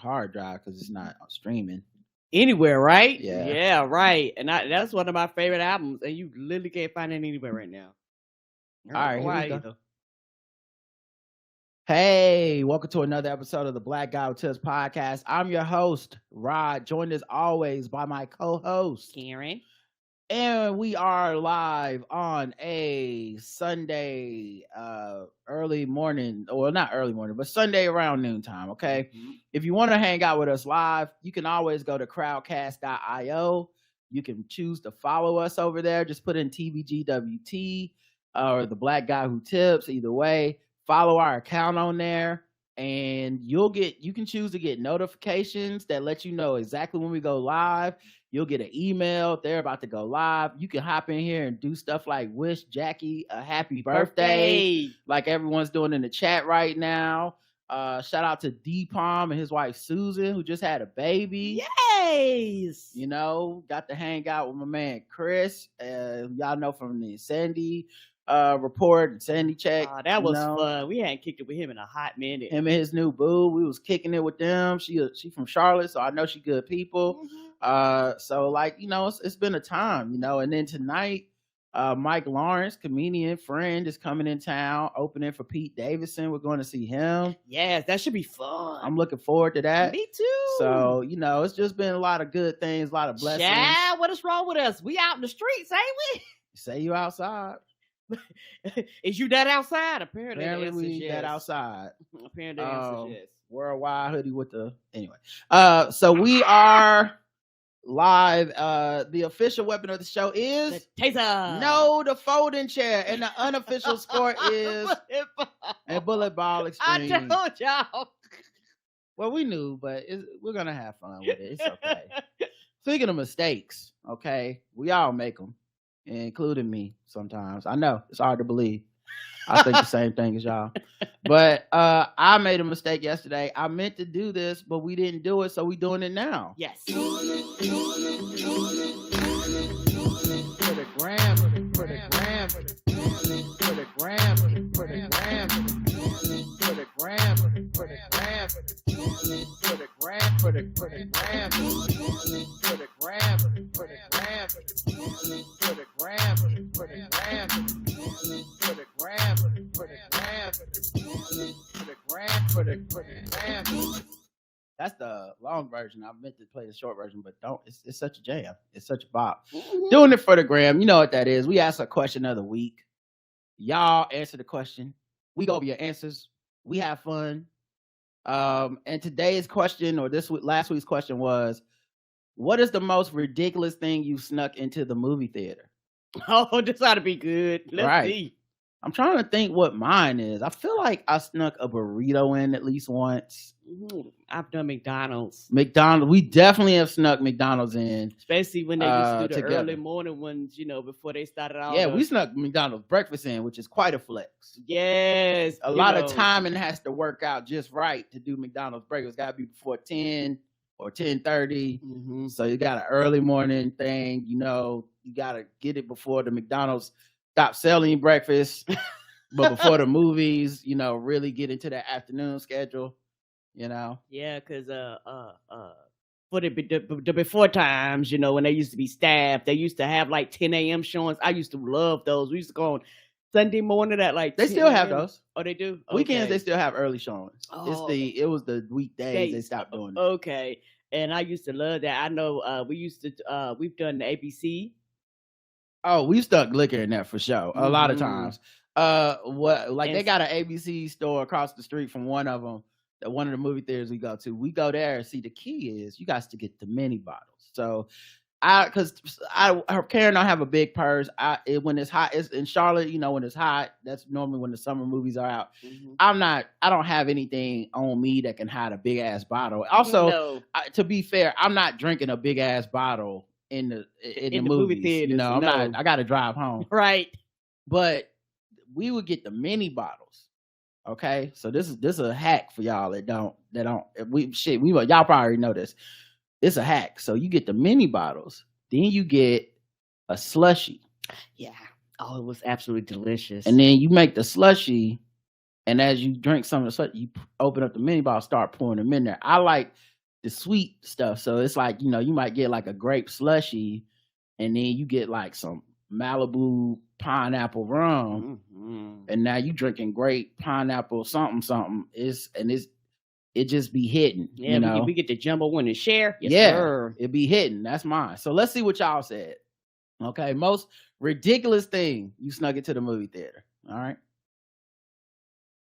hard drive because it's not streaming anywhere, right? Yeah, right. And that's one of my favorite albums, and you literally can't find it anywhere right now. All right, here we go. Hey, welcome to another episode of the Black Guy Who Tips podcast. I'm your host, Rod, joined as always by my co-host, Karen. And we are live on a Sunday, early morning, or not early morning, but Sunday around noontime, okay? Mm-hmm. If you want to hang out with us live, you can always go to crowdcast.io. You can choose to follow us over there. Just put in TBGWT or the Black Guy Who Tips, either way. Follow our account on there, and you can choose to get notifications that let you know exactly when we go live. You'll get an email if they're about to go live. You can hop in here and do stuff like wish Jackie a happy birthday, like everyone's doing in the chat right now. Shout out to D-Palm and his wife Susan, who just had a baby. Yes! You know, got to hang out with my man Chris. Y'all know from the Sandy report and Sandy check. That was fun. We hadn't kicked it with him in a hot minute. Him and his new boo, we was kicking it with them. She from Charlotte, so I know she good people. Mm-hmm. So like, you know, it's been a time, you know. And then tonight, Mike Lawrence, comedian friend, is coming in town, opening for Pete Davidson. We're going to see him. Yes, that should be fun. I'm looking forward to that. Me too. So, you know, it's just been a lot of good things, a lot of blessings. Yeah, what is wrong with us? We out in the streets, ain't we? Say you outside. Is you that outside? Apparently we yes. that outside. Apparently the answer is yes. Worldwide hoodie with the anyway. So we are live. The official weapon of the show is the taser. No, the folding chair, and the unofficial sport is a bullet ball extreme. I told y'all. Well, we knew, but we're gonna have fun with it. It's okay. Speaking of mistakes, okay, we all make them, including me sometimes. I know it's hard to believe. I think the same thing as y'all. But I made a mistake yesterday. I meant to do this, but we didn't do it, so we doing it now. Yes. For the gram, for the gram, for the gram, for the gram, for the gram, for the gram, for the gram, for the gram, for the gram, for the gram, for the gram, for the gram, for the gram, for the gram, for the gram, for the gram, for the gram, for the gram, for the gram. That's the long version. I meant to play the short version, but don't. It's such a jam. It's such a bop. Mm-hmm. Doing it for the gram. You know what that is. We ask a question of the week. Y'all answer the question. We go over your answers. We have fun. And today's question, or last week's question was, what is the most ridiculous thing you snuck into the movie theater? Oh, this ought to be good. Let's see. I'm trying to think what mine is. I feel like I snuck a burrito in at least once. I've done McDonald's. We definitely have snuck McDonald's in. Especially when they used to do the early morning ones, you know, before they started out. Yeah, we snuck McDonald's breakfast in, which is quite a flex. Yes. A lot of timing has to work out just right to do McDonald's breakfast. Got to be before 10 or 10:30. Mm-hmm. So you got an early morning thing, you know, you got to get it before the McDonald's stop selling breakfast, but before the movies, you know, really get into that afternoon schedule, you know. Yeah, because for the before times, you know, when they used to be staffed, they used to have like 10 a.m. showings. I used to love those. We used to go on Sunday morning at like they still have those. Oh, they do? Okay. Weekends they still have early showings. Oh, it was the weekdays they stopped doing it. Okay. And I used to love that. I know we've done the ABC. Oh, we've stuck liquor in there for sure. A lot of times. They got an ABC store across the street from one of them. One of the movie theaters we go to. We go there and see the key is you guys to get the mini bottles. So Karen and I have a big purse. When it's hot, it's in Charlotte, you know, when it's hot, that's normally when the summer movies are out. Mm-hmm. I don't have anything on me that can hide a big ass bottle. Also, to be fair, I'm not drinking a big ass bottle in the movie theater. You know, I got to drive home. Right. But we would get the mini bottles. Okay. So this is a hack for y'all that don't, y'all probably already know this. It's a hack. So you get the mini bottles, then you get a slushie. Yeah. Oh, it was absolutely delicious. And then you make the slushie, and as you drink some of the slushie, you open up the mini bottle, start pouring them in there. I like sweet stuff. So it's like, you know, you might get like a grape slushy, and then you get like some Malibu pineapple rum, and now you drinking grape pineapple something. It just be hitting. Yeah, you know, we get the jumbo one and share. Yes, yeah, sir. it be hitting. That's mine. So let's see what y'all said. Okay, most ridiculous thing you snuck into the movie theater. All right.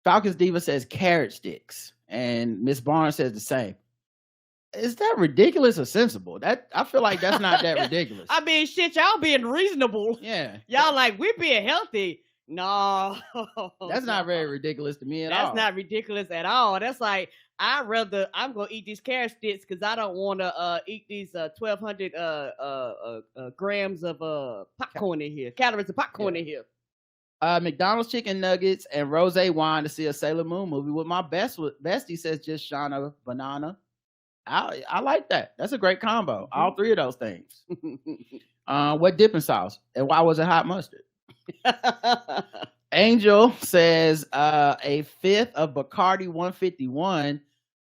Falcons Diva says carrot sticks, and Miss Barnes says the same. Is that ridiculous or sensible? That I feel like that's not that ridiculous. I mean, shit, y'all being reasonable. Yeah, y'all like we being healthy. No, that's not very ridiculous to me at all. That's not ridiculous at all. That's like I'm gonna eat these carrot sticks because I don't want to eat these 1,200 grams of popcorn in here, calories of popcorn in here. McDonald's chicken nuggets and rosé wine to see a Sailor Moon movie with my bestie, says just Shauna Banana. I like that. That's a great combo. All three of those things. What dipping sauce? And why was it hot mustard? Angel says a fifth of Bacardi 151,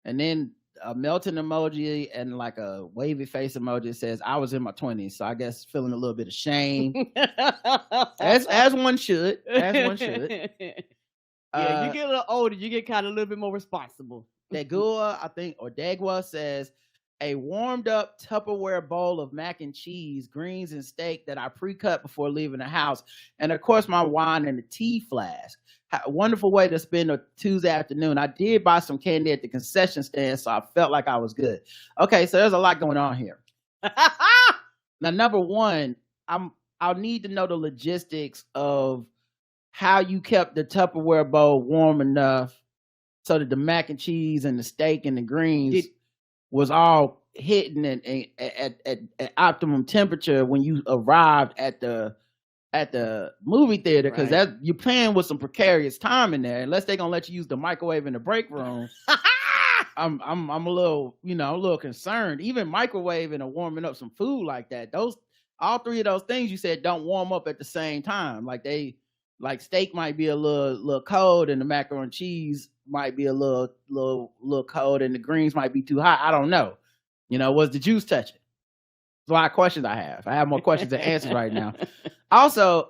and then a melting emoji and like a wavy face emoji says I was in my 20s, so I guess feeling a little bit of shame. as one should. As one should. Yeah, you get a little older, you get kind of a little bit more responsible. Dagua, I think, or Dagua says a warmed up Tupperware bowl of mac and cheese, greens, and steak that I pre-cut before leaving the house. And of course, my wine and a tea flask. A wonderful way to spend a Tuesday afternoon. I did buy some candy at the concession stand, so I felt like I was good. Okay, so there's a lot going on here. Now, number one, I'll need to know the logistics of how you kept the Tupperware bowl warm enough so that the mac and cheese and the steak and the greens was all hitting at optimum temperature when you arrived at the movie theater, because that you're playing with some precarious time in there. Unless they're gonna let you use the microwave in the break room, I'm a little concerned. Even microwaving and warming up some food like that, all three of those things you said don't warm up at the same time. Like steak might be a little cold, and the macaroni and cheese might be a little cold, and the greens might be too hot. I don't know. Was the juice touching? There's a lot of questions I have. I have more questions than answers right now. Also,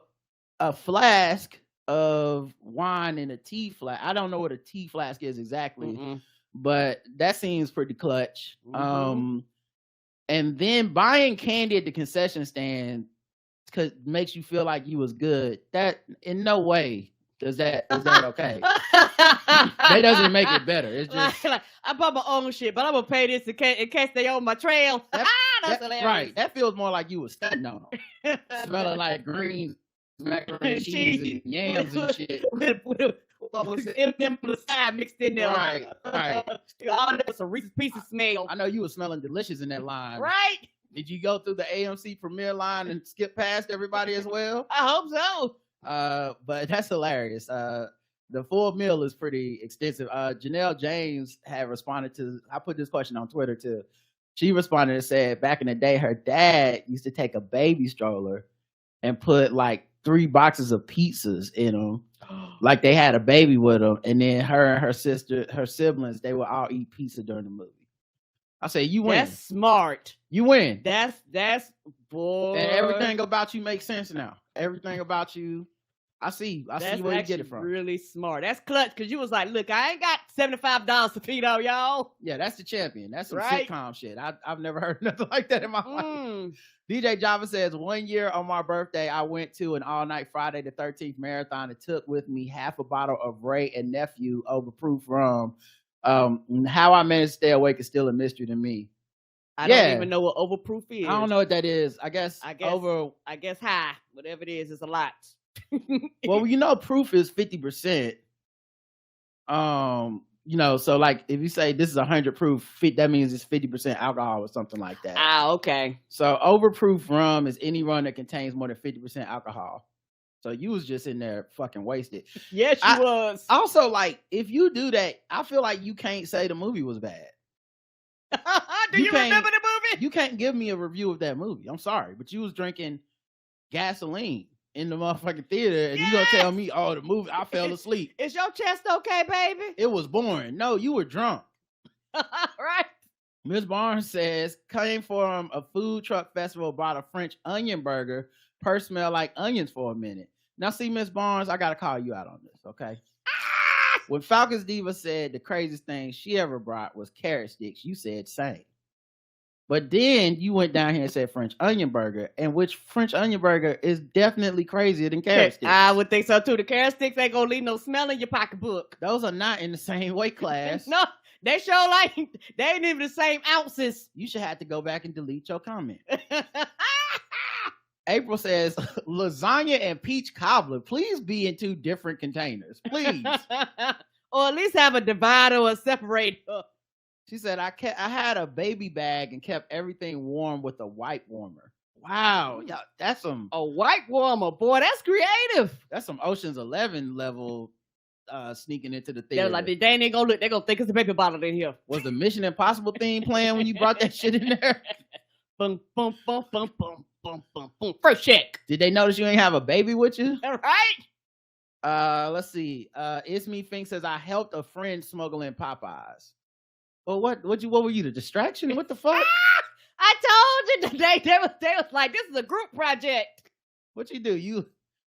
a flask of wine in a tea flask. I don't know what a tea flask is exactly, but that seems pretty clutch. And then buying candy at the concession stand makes you feel like you was good. That in no way is that okay. That doesn't make it better. It's just like I bought my own shit, but I'm gonna pay this in case they on my trail. That's hilarious. Right. That feels more like you was stunting on them. Smelling like green macaroni and cheese and yams and shit. with M&M on the side mixed in there. Right. All that was some Reese's Pieces smell. I know you were smelling delicious in that line. Right. Did you go through the AMC premiere line and skip past everybody as well? I hope so. But that's hilarious. The full meal is pretty extensive. Janelle James had responded to, I put this question on Twitter too. She responded and said back in the day, her dad used to take a baby stroller and put like 3 boxes of pizzas in them. Like they had a baby with them. And then her and her siblings, they would all eat pizza during the movie. I say, you win. That's smart. You win. That's boy. And everything about you makes sense now. Everything about you. I see where you get it from. Really smart. That's clutch, because you was like, look, I ain't got $75 to feed on y'all. Yeah, that's the champion. That's some sitcom shit. I've never heard nothing like that in my life. DJ Java says, 1 year on my birthday, I went to an all-night Friday the 13th marathon and took with me half a bottle of Ray and Nephew overproof rum. How I managed to stay awake is still a mystery to me. I don't even know what overproof is. I don't know what that is. I guess high. Whatever it is a lot. Well, proof is 50%. So like if you say this is 100 proof, that means it's 50% alcohol or something like that. Okay. So overproof rum is any rum that contains more than 50% alcohol. So you was just in there fucking wasted. Yes, you was. Also, like, if you do that, I feel like you can't say the movie was bad. Do you remember the movie? You can't give me a review of that movie. I'm sorry, but you was drinking gasoline in the motherfucking theater, and you gonna tell me, oh, the movie, I fell asleep. Is your chest okay, baby? It was boring. No, you were drunk. Right. Ms. Barnes says, came from a food truck festival, bought a French onion burger. Purse smelled like onions for a minute. Now, see, Ms. Barnes, I got to call you out on this, okay? When Falcons Diva said the craziest thing she ever brought was carrot sticks, you said same. But then you went down here and said French onion burger, and which French onion burger is definitely crazier than carrot sticks. I would think so too. The carrot sticks ain't gonna leave no smell in your pocketbook. Those are not in the same weight class. No, they show like they ain't even the same ounces. You should have to go back and delete your comment. April says lasagna and peach cobbler. Please be in 2 different containers, please. Or at least have a divider or a separator. She said, I had a baby bag and kept everything warm with a wipe warmer. Wow, yeah, that's some a wipe warmer, boy. That's creative. That's some Ocean's 11 level sneaking into the theater. They're like, they ain't gonna look. They're gonna think it's a baby bottle in here. Was the Mission Impossible theme playing when you brought that shit in there? Boom, boom, boom, boom, boom, boom, boom, boom. First check. Did they notice you ain't have a baby with you? All right. Let's see. Isme Fink says, I helped a friend smuggle in Popeyes. Well, what were you, the distraction? What the fuck? I told you today. They was like, this is a group project. What you do?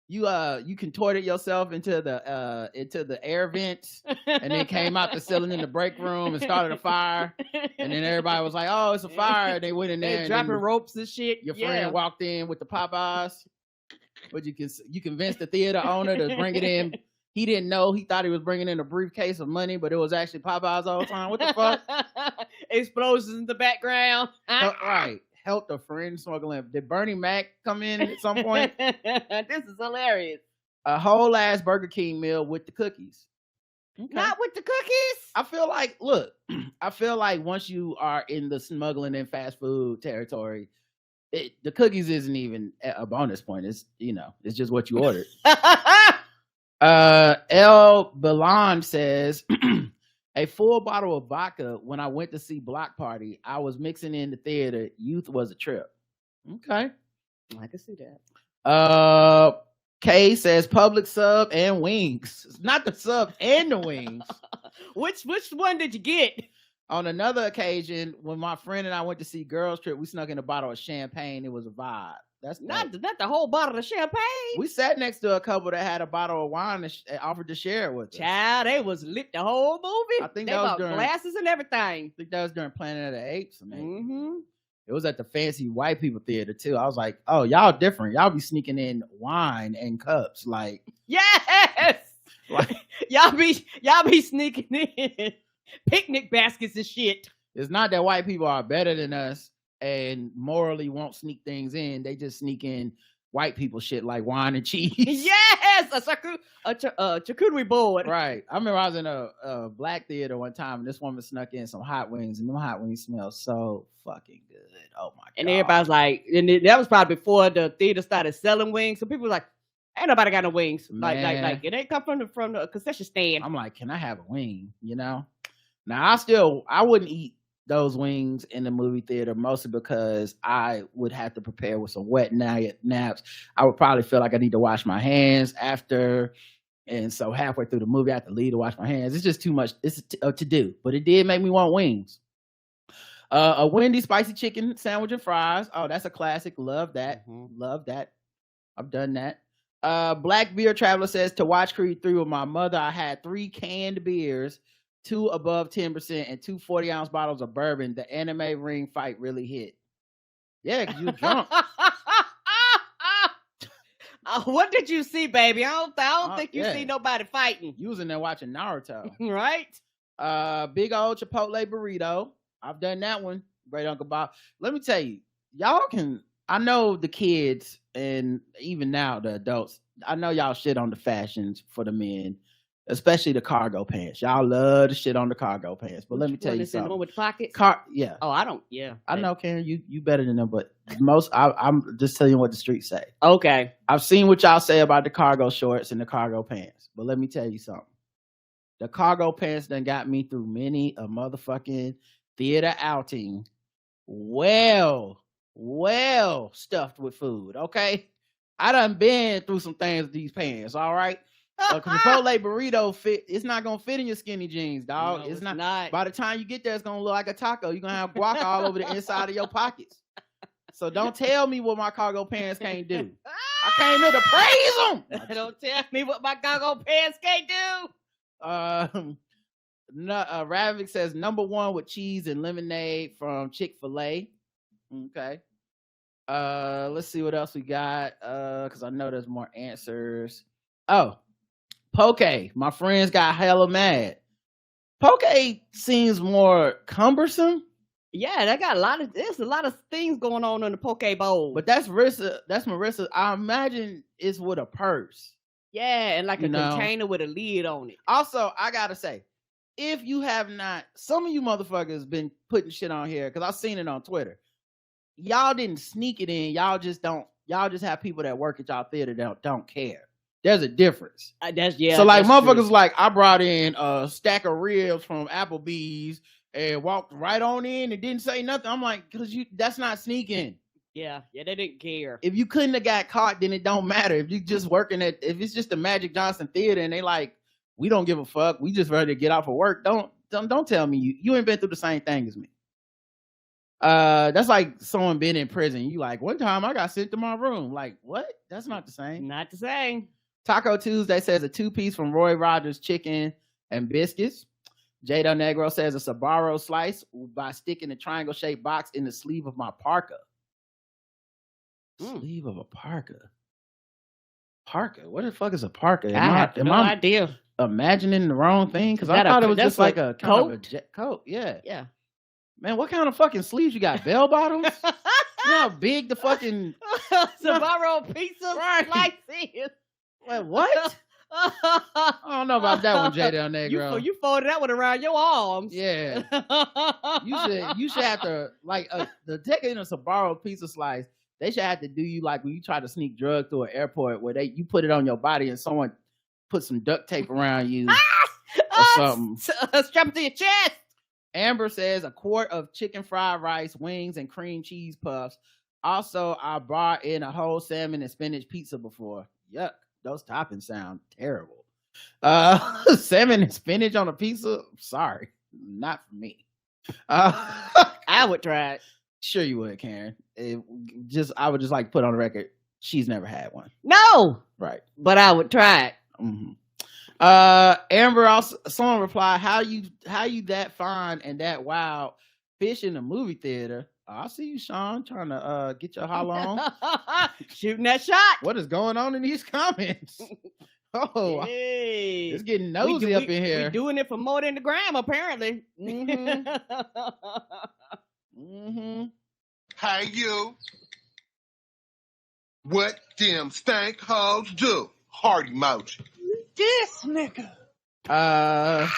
You contorted yourself into the air vents and then came out the ceiling in the break room and started a fire. And then everybody was like, oh, it's a fire. And they went in there and dropping ropes and shit. Your friend walked in with the Popeyes. But you convinced the theater owner to bring it in. He didn't know. He thought he was bringing in a briefcase of money, but it was actually Popeyes all the time. What the fuck? Explosions in the background. Right. Helped a friend smuggle in. Did Bernie Mac come in at some point? This is hilarious. A whole ass Burger King meal with the cookies. Okay. Not with the cookies. I feel like once you are in the smuggling and fast food territory, the cookies isn't even a bonus point. It's it's just what you ordered. El Balan says a full bottle of vodka when I went to see Block Party. I was mixing in the theater. Youth was a trip. Okay, I can see that. Kay says public sub and wings. It's not the sub and the wings. Which one did you get? On another occasion, when my friend and I went to see Girls Trip, we snuck in a bottle of champagne. It was a vibe. That's not the whole bottle of champagne. We sat next to a couple that had a bottle of wine and offered to share it with us. Child, they was lit the whole movie. I think they bought glasses and everything. I think that was during Planet of the Apes. It was at the fancy white people theater too. I was like, oh, y'all different. Y'all be sneaking in wine and cups. Like, yes. Like, y'all be sneaking in picnic baskets and shit. It's not that white people are better than us and morally won't sneak things in. They just sneak in white people shit like wine and cheese. Yes, a charcuterie board. Right. I remember I was in a black theater one time and this woman snuck in some hot wings and them hot wings smell so fucking good. Oh my god. And everybody's like, and that was probably before the theater started selling wings. So people were like, ain't nobody got no wings. Like it ain't come from the concession stand. I'm like, can I have a wing? Now I wouldn't eat those wings in the movie theater, mostly because I would have to prepare with some wet naps. I would probably feel like I need to wash my hands after. And so halfway through the movie, I have to leave to wash my hands. It's just too much to do, but it did make me want wings. A Wendy's spicy chicken sandwich and fries. Oh, that's a classic. Love that. Mm-hmm. Love that. I've done that. Black Beer Traveler says, to watch Creed 3 with my mother, I had 3 canned beers, 2 above 10%, and 2 40-ounce bottles of bourbon. The anime ring fight really hit. Yeah, because you drunk. What did you see, baby? I don't think you see nobody fighting. You was in there watching Naruto. Right? Big old Chipotle burrito. I've done that one. Great Uncle Bob. Let me tell you, y'all can... I know the kids and even now the adults, I know y'all shit on the fashions for the men, especially the cargo pants. Y'all love the shit on the cargo pants. But let me tell you something. The one with the pockets? Yeah. Oh, I don't. Yeah. I know, Karen, you better than them, but I'm just telling you what the streets say. Okay. I've seen what y'all say about the cargo shorts and the cargo pants, but let me tell you something. The cargo pants done got me through many a motherfucking theater outing. Well stuffed with food, okay? I done been through some things with these pants, all right? Chipotle burrito it's not gonna fit in your skinny jeans, dog. No, it's not. not. By the time you get there, it's gonna look like a taco. You're gonna have guac all over the inside of your pockets. So don't tell me what my cargo pants can't do. I came here to praise them. Don't tell me what my cargo pants can't do. Ravik says #1 with cheese and lemonade from Chick-fil-A. Okay. Let's see what else we got. Because I know there's more answers. Oh, Poke. My friends got hella mad. Poke seems more cumbersome. Yeah, there's a lot of things going on in the poke bowl. But that's Marissa. I imagine it's with a purse. Yeah, and like a container with a lid on it. Also, I gotta say, if you have not, some of you motherfuckers been putting shit on here because I've seen it on Twitter. Y'all didn't sneak it in. Y'all just have people that work at y'all theater that don't care. There's a difference. So like motherfuckers true. Like I brought in a stack of ribs from Applebee's and walked right on in and didn't say nothing. I'm like, that's not sneaking. Yeah, they didn't care. If you couldn't have got caught, then it don't matter. If you just working if it's just the Magic Johnson Theater and they like, we don't give a fuck. We just ready to get off of work. Don't tell me you ain't been through the same thing as me. That's like someone been in prison. You like, one time I got sent to my room. Like, what? That's not the same. Not the same. Taco Tuesday says a 2-piece from Roy Rogers chicken and biscuits. J Del Negro says a Sbarro slice by sticking a triangle-shaped box in the sleeve of my parka. Sleeve of a parka. Parka? What the fuck is a parka? I have no idea. Imagining the wrong thing? Because I thought it was just like a coat. Kind of a jet coat. Yeah. Yeah. Man, what kind of fucking sleeves you got? Bell bottoms? You know how big the fucking Sbarro pizza slice is? Wait, what? I don't know about that one, J Del Negro. You folded that one around your arms. Yeah. You should have to like the taking a Sbarro pizza slice. They should have to do you like when you try to sneak drugs through an airport where you put it on your body and someone put some duct tape around you or something. Strap it to your chest. Amber says a quart of chicken fried rice, wings, and cream cheese puffs. Also, I brought in a whole salmon and spinach pizza before. Yuck, those toppings sound terrible. Salmon and spinach on a pizza? Sorry, not for me. I would try it. Sure you would, Karen. I would just like to put on the record, she's never had one. No. Right. But I would try it. Mm-hmm. Amber also, someone replied, how you that fine and that wild fish in the movie theater? I see you, Sean, trying to get your holler on. Shooting that shot. What is going on in these comments? Oh, hey. It's getting nosy up in here. We're doing it for more than the gram, apparently. Mm-hmm. Mm-hmm. Hey, you. What them stank hoes do? Heart emoji. This nigga. Yes,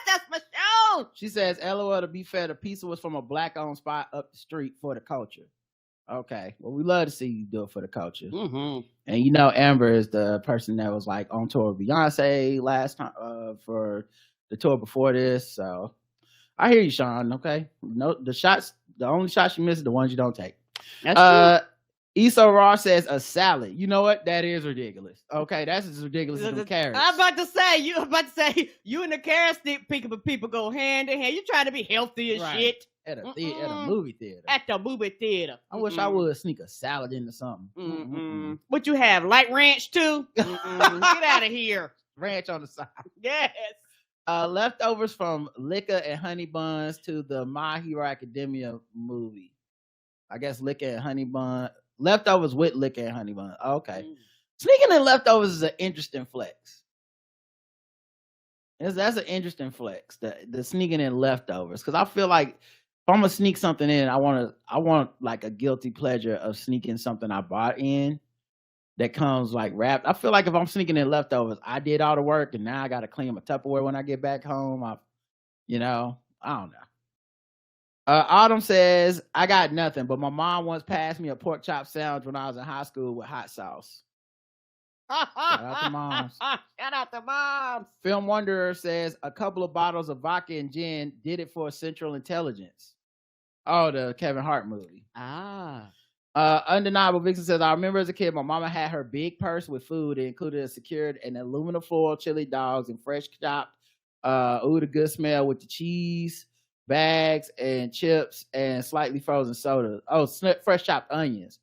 that's my show. She says, LOL, to be fair, the pizza was from a black-owned spot up the street for the culture. Okay. Well, we love to see you do it for the culture. Mm-hmm. And you know, Amber is the person that was like on tour with Beyonce last time for the tour before this. So I hear you, Sean. Okay. No, the only shots you miss are the ones you don't take. That's true. Eso Raw says a salad. You know what? That is ridiculous. Okay, that's as ridiculous as the carrots. I'm about to say you and the carrot stick people go hand in hand. You trying to be healthy as shit at a movie theater. At the movie theater. I wish I would sneak a salad into something. What you have? Light ranch too? Get out of here. Ranch on the side. Yes. Leftovers from Liquor and Honey Buns to the My Hero Academia movie. I guess Liquor and Honey Bun. Leftovers with Liquor and Honey Bun. Okay. Sneaking in leftovers is an interesting flex. That's an interesting flex. The sneaking in leftovers. Because I feel like if I'm gonna sneak something in, I want like a guilty pleasure of sneaking something I bought in that comes like wrapped. I feel like if I'm sneaking in leftovers, I did all the work and now I gotta clean my Tupperware when I get back home. I don't know. Autumn says, I got nothing, but my mom once passed me a pork chop sandwich when I was in high school with hot sauce. Shout out to moms. Shout out to moms. Film Wanderer says, a couple of bottles of vodka and gin did it for Central Intelligence. Oh, the Kevin Hart movie. Undeniable Vixen says, I remember as a kid, my mama had her big purse with food. It included a secured and aluminum foil chili dogs and fresh chopped, the good smell with the cheese, bags and chips and slightly frozen soda. Oh, fresh chopped onions.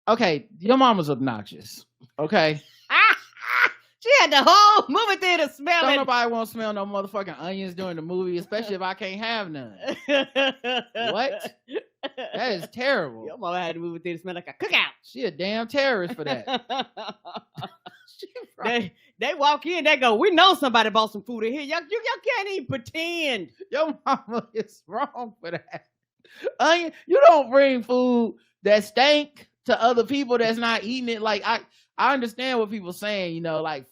Okay, your mama's obnoxious. Okay. She had the whole movie theater smelling. Don't nobody want to smell no motherfucking onions during the movie, especially if I can't have none. What? That is terrible. Your mama had the movie theater smell like a cookout. She a damn terrorist for that. They walk in, they go, we know somebody bought some food in here. Y'all can't even pretend. Your mama is wrong for that. Onion, you don't bring food that stank to other people that's not eating it. Like I understand what people saying, you know, like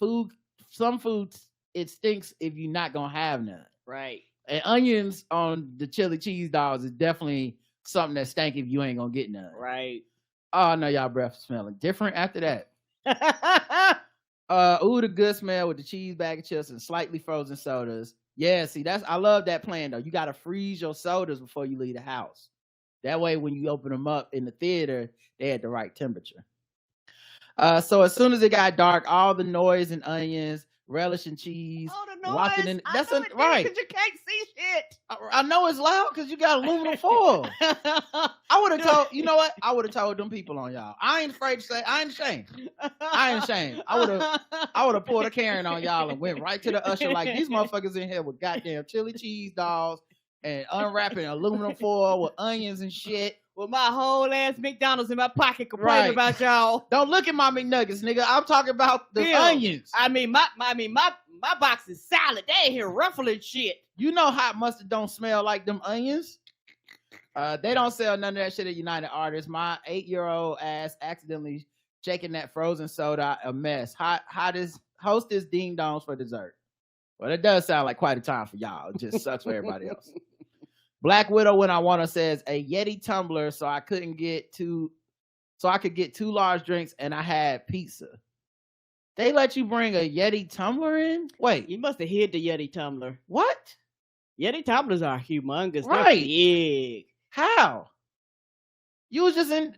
some foods, it stinks if you're not going to have none. Right. And onions on the chili cheese dogs is definitely something that stank if you ain't going to get none. Right. Oh, no, y'all breath smelling different after that. The good smell with the cheese, bag of chips, and slightly frozen sodas. Yeah, see, I love that plan, though. You got to freeze your sodas before you leave the house. That way, when you open them up in the theater, they at the right temperature. So as soon as it got dark, all the noise and onions, relish and cheese. Oh, the noise. Walking in, that's right. Because you can't see shit. I know it's loud because you got aluminum foil. I would have told, you know what? I would have told them people on y'all. I ain't afraid to say, I ain't ashamed. I would have pulled a Karen on y'all and went right to the usher like, these motherfuckers in here with goddamn chili cheese dogs and unwrapping aluminum foil with onions and shit. With my whole ass McDonald's in my pocket complaining about y'all. Don't look at my McNuggets, nigga. I'm talking about the onions. I mean, my box is solid. They ain't here ruffling shit. You know hot mustard don't smell like them onions. They don't sell none of that shit at United Artists. My 8-year-old ass accidentally shaking that frozen soda a mess. Hostess ding dongs for dessert. Well, it does sound like quite a time for y'all. It just sucks for everybody else. Black Widow, when I want to, says a Yeti tumbler so I could get 2 large drinks and I had pizza. They let you bring a Yeti tumbler in? Wait. You must have hid the Yeti tumbler. What? Yeti tumblers are humongous. Right. They're big. How? You was just in,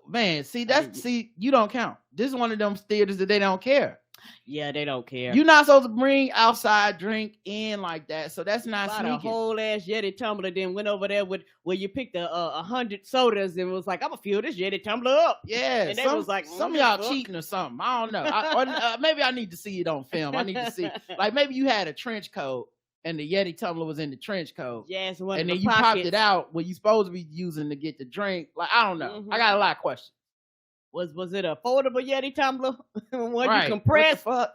man, see, you don't count. This is one of them theaters that they don't care. Yeah, they don't care. You're not supposed to bring outside drink in like that, so that's not sneaking. A whole ass Yeti tumbler, then went over there with where you picked 100 sodas and was like, I'm gonna fill this Yeti tumbler up. Yeah, and they was like, some of y'all cheating or something. I don't know. Maybe I need to see it on film. I need to see, like maybe you had a trench coat and the Yeti tumbler was in the trench coat. Yes, and then you popped it out what you supposed to be using to get the drink. Like I don't know. Mm-hmm. I got a lot of questions. Was it a foldable Yeti tumbler? When right. You compressed? What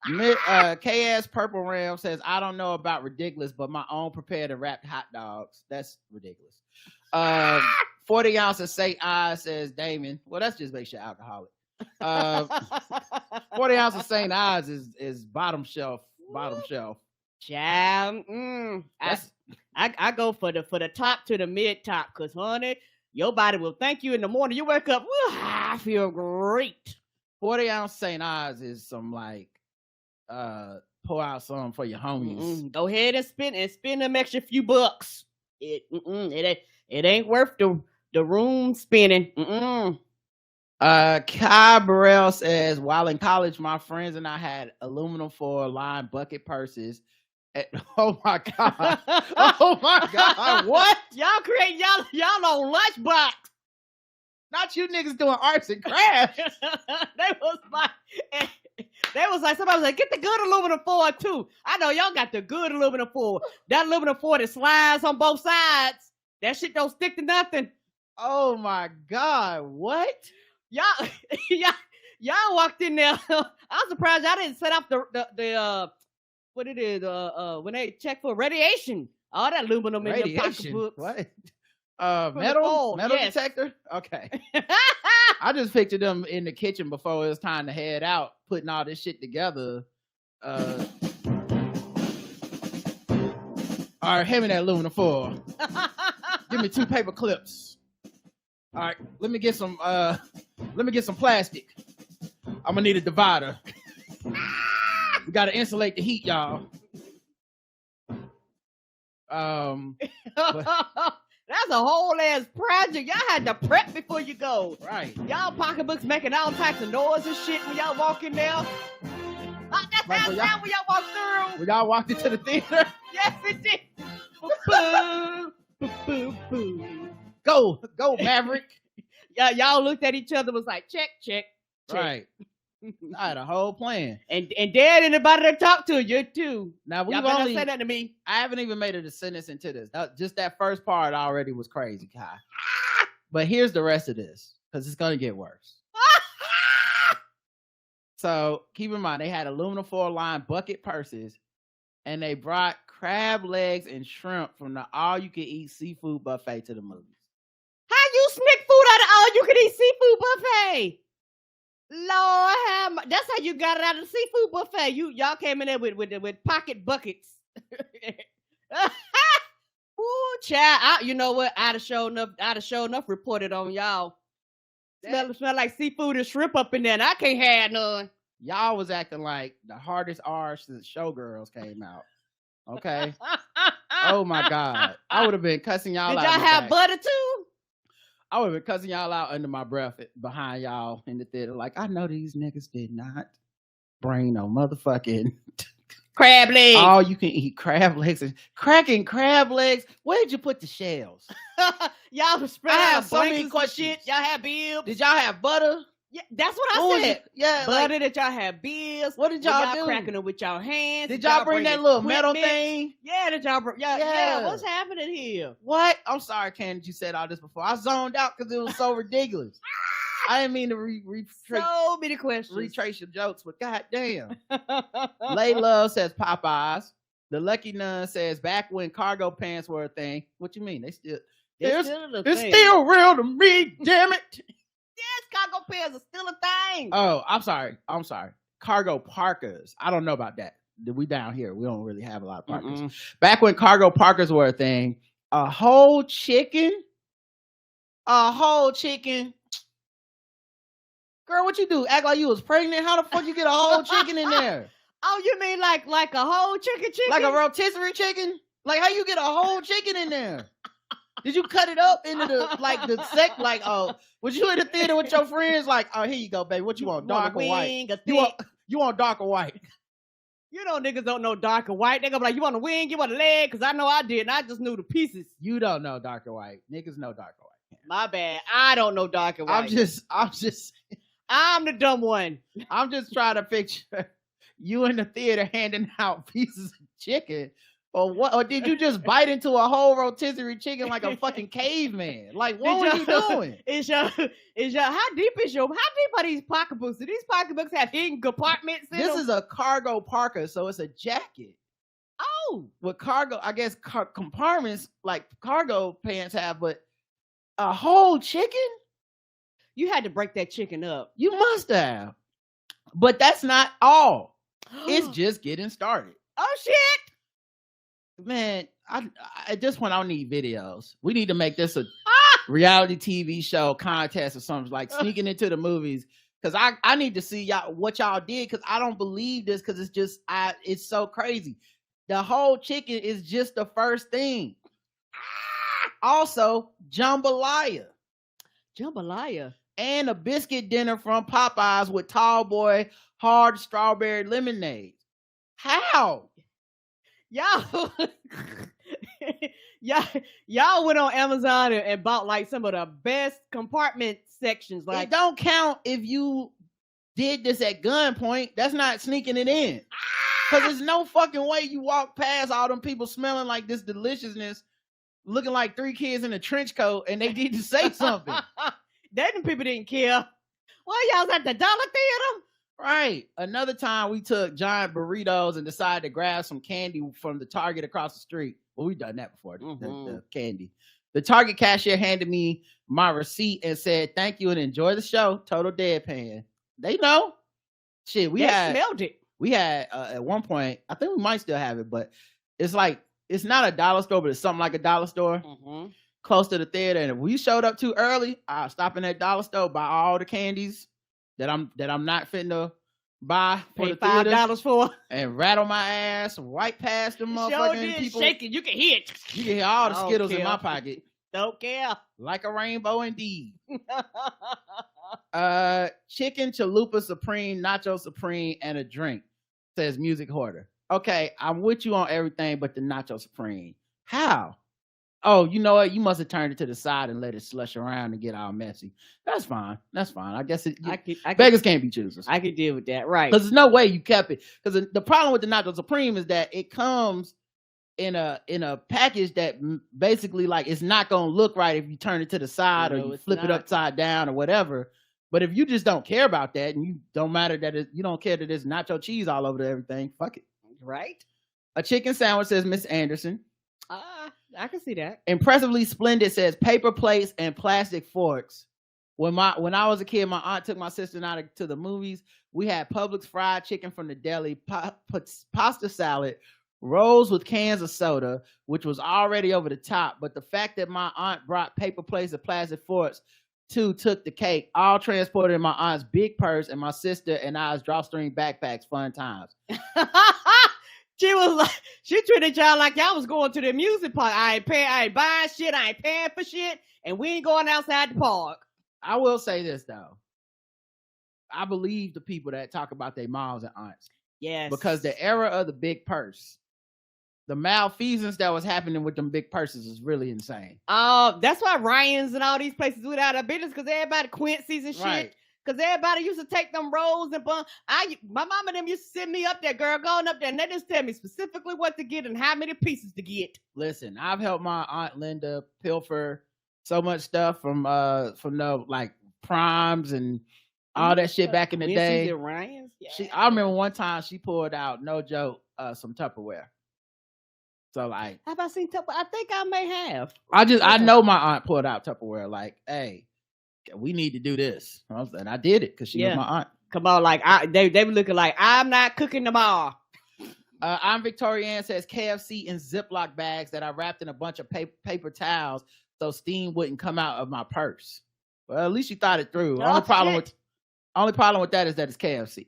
the fuck? KS Purple Ram says, I don't know about ridiculous, but my own prepared and wrapped hot dogs. That's ridiculous. 40 ounce of St. Ives, says Damon. Well, that's just makes you alcoholic. 40 ounce of St. Ives is bottom shelf. Child, I go for the top to the mid top, because honey, your body will thank you in the morning. You wake up, I feel great. 40 ounce St. Ives is some like pour out some for your homies. Go ahead and spend them extra few bucks. It ain't worth the room spinning. Kai Burrell says, while in college, my friends and I had aluminum foil lined bucket purses. Oh my god! Oh my god! What? Y'all create y'all on lunchbox. Not you niggas doing arts and crafts. They was like, somebody was like, get the good aluminum foil too. I know y'all got the good aluminum foil. That aluminum foil that slides on both sides. That shit don't stick to nothing. Oh my god! What? Y'all walked in there. I'm surprised y'all didn't set up the what it is when they check for radiation. All that aluminum in your pocketbooks. What? Metal yes. Detector? Okay. I just pictured them in the kitchen before it was time to head out, putting all this shit together. All right, hand me that aluminum foil. Give me 2 paper clips. All right, let me get some plastic. I'm gonna need a divider. We gotta insulate the heat, y'all. That's That's a whole ass project. Y'all had to prep before you go. Right. Y'all pocketbooks making all types of noise and shit when y'all walk in there. That's Like how when it sound when y'all walk through. When y'all walked into the theater, Yes, it did. Boo, boo, boo, boo. go Maverick. Y'all looked at each other, was like, check, check, check. Right. I had a whole plan. And dad anybody to talk to you too. Now we've Y'all better only not say that to me. I haven't even made a descendants into this. Just that first part already was crazy, Kai. But here's the rest of this, because it's gonna get worse. So keep in mind, they had aluminum foil lined bucket purses, and they brought crab legs and shrimp from the all-you-can-eat seafood buffet to the movies. How you sneak food out of all-you-can-eat seafood buffet? Lord, that's how you got it out of the seafood buffet. Y'all came in there with pocket buckets. Ooh, child! You know what? I'd have shown enough reported on y'all. Smell like seafood and shrimp up in there, and I can't have none. Y'all was acting like the hardest R since Showgirls came out. Okay. Oh my God. I would have been cussing y'all Did out. y'all have butter too? I would have been cussing y'all out under my breath behind y'all in the theater. Like, I know these niggas did not bring no motherfucking crab legs. All you can eat crab legs and cracking crab legs. Where'd you put the shells? Y'all was spread I out have so many questions. Shit. Y'all have bibs. Did y'all have butter? Yeah, that's what I said. Yeah, butter that y'all have bibs. What did y'all do? Cracking them with y'all hands. Did y'all bring that little metal thing? Yeah, did y'all bring? Yeah. What's happening here? What? I'm sorry, Candace. You said all this before. I zoned out because it was so ridiculous. I didn't mean to so many questions. Retrace your jokes, but goddamn. Lay Love says Popeyes. The Lucky Nun says back when cargo pants were a thing. What you mean? It's still real to me, damn it. Yes, cargo pants are still a thing. Oh, I'm sorry. Cargo parkas. I don't know about that. We down here. We don't really have a lot of parkas. Back when cargo parkas were a thing, a whole chicken. Girl, what you do? Act like you was pregnant? How the fuck you get a whole chicken in there? Oh, you mean like a whole chicken? Like a rotisserie chicken? Like how you get a whole chicken in there? Did you cut it up into was you in the theater with your friends? Like, oh, here you go, baby. What you want? Dark or white? You want dark or white? You know niggas don't know dark or white. They gonna be like, you want a wing? You want a leg? Because I know I did, and I just knew the pieces. You don't know dark or white. Niggas know dark or white. My bad. I don't know dark or white. I'm the dumb one. I'm just trying to picture you in the theater handing out pieces of chicken. Or what? Or did you just bite into a whole rotisserie chicken like a fucking caveman? Like, what were you doing? How deep are these pocketbooks? Do these pocketbooks have hidden compartments in them? This is a cargo parka, so it's a jacket. Oh, with cargo, I guess compartments like cargo pants have, but a whole chicken? You had to break that chicken up. You must have. But that's not all. It's just getting started. Oh shit. Man, at this point, I don't need videos. We need to make this a reality TV show contest or something, like sneaking into the movies. Because I need to see y'all what y'all did, because I don't believe this, because it's so crazy. The whole chicken is just the first thing. Also, jambalaya. And a biscuit dinner from Popeyes with Tall Boy hard strawberry lemonade. How? Y'all went on Amazon and bought like some of the best compartment sections. Like, it don't count if you did this at gunpoint. That's not sneaking it in. Because there's no fucking way you walk past all them people smelling like this deliciousness, looking like 3 kids in a trench coat, and they need to say something. Them people didn't care. Well, y'all was at the Dollar Theater? Right. Another time we took giant burritos and decided to grab some candy from the Target across the street. Well, we've done that before, the candy. The Target cashier handed me my receipt and said, thank you and enjoy the show. Total deadpan. They know. Shit, they smelled it. We had, at one point, I think we might still have it, but it's like, it's not a dollar store, but it's something like a dollar store. Close to the theater. And if we showed up too early, I'll stop in that dollar store, buy all the candies that I'm not fitting to buy for the $5 for, and rattle my ass right past them motherfucking people. Shaking. You can hear it. You can hear all the Skittles in my pocket. Don't care. Like a rainbow indeed. Chicken chalupa supreme, nacho supreme, and a drink, says Music Hoarder. Okay, I'm with you on everything but the nacho supreme. How? Oh, you know what? You must have turned it to the side and let it slush around and get all messy. That's fine. That's fine. I guess beggars can't be choosers. I can deal with that, right? Because there's no way you kept it. Because the problem with the nacho supreme is that it comes in a package that basically like it's not gonna look right if you turn it to the side or you flip it upside down or whatever. But if you just don't care about that and you don't matter that you don't care that there's nacho cheese all over everything, fuck it. Right? A chicken sandwich, says Miss Anderson. I can see that. Impressively splendid, says paper plates and plastic forks. When I was a kid, my aunt took my sister and I to the movies. We had Publix fried chicken from the deli, pasta salad, rolls with cans of soda, which was already over the top. But the fact that my aunt brought paper plates and plastic forks too took the cake. All transported in my aunt's big purse and my sister and I's drawstring backpacks. Fun times. She was like, she treated y'all like y'all was going to the amusement park. I ain't buying shit. I ain't paying for shit. And we ain't going outside the park. I will say this, though. I believe the people that talk about their moms and aunts. Yes. Because the era of the big purse, the malfeasance that was happening with them big purses is really insane. That's why Ryan's and all these places went out of business, because everybody Quincy's and shit. Right. Because everybody used to take them rolls and my mom and them used to send me up there, girl, going up there, and they just tell me specifically what to get and how many pieces to get. Listen, I've helped my aunt Linda pilfer so much stuff from the like primes and all that shit back in the day. Ryan's? Yeah. I remember one time she pulled out, no joke, some Tupperware. So like, have I seen Tupperware? I think I may have. I know my aunt pulled out Tupperware. Like, hey, we need to do this. And I did it because she was my aunt. Come on, like they were looking like, I'm not cooking tomorrow. I'm Victoria Ann, says KFC in Ziploc bags that I wrapped in a bunch of paper towels so steam wouldn't come out of my purse. Well, at least you thought it through. Only problem with that is that it's KFC.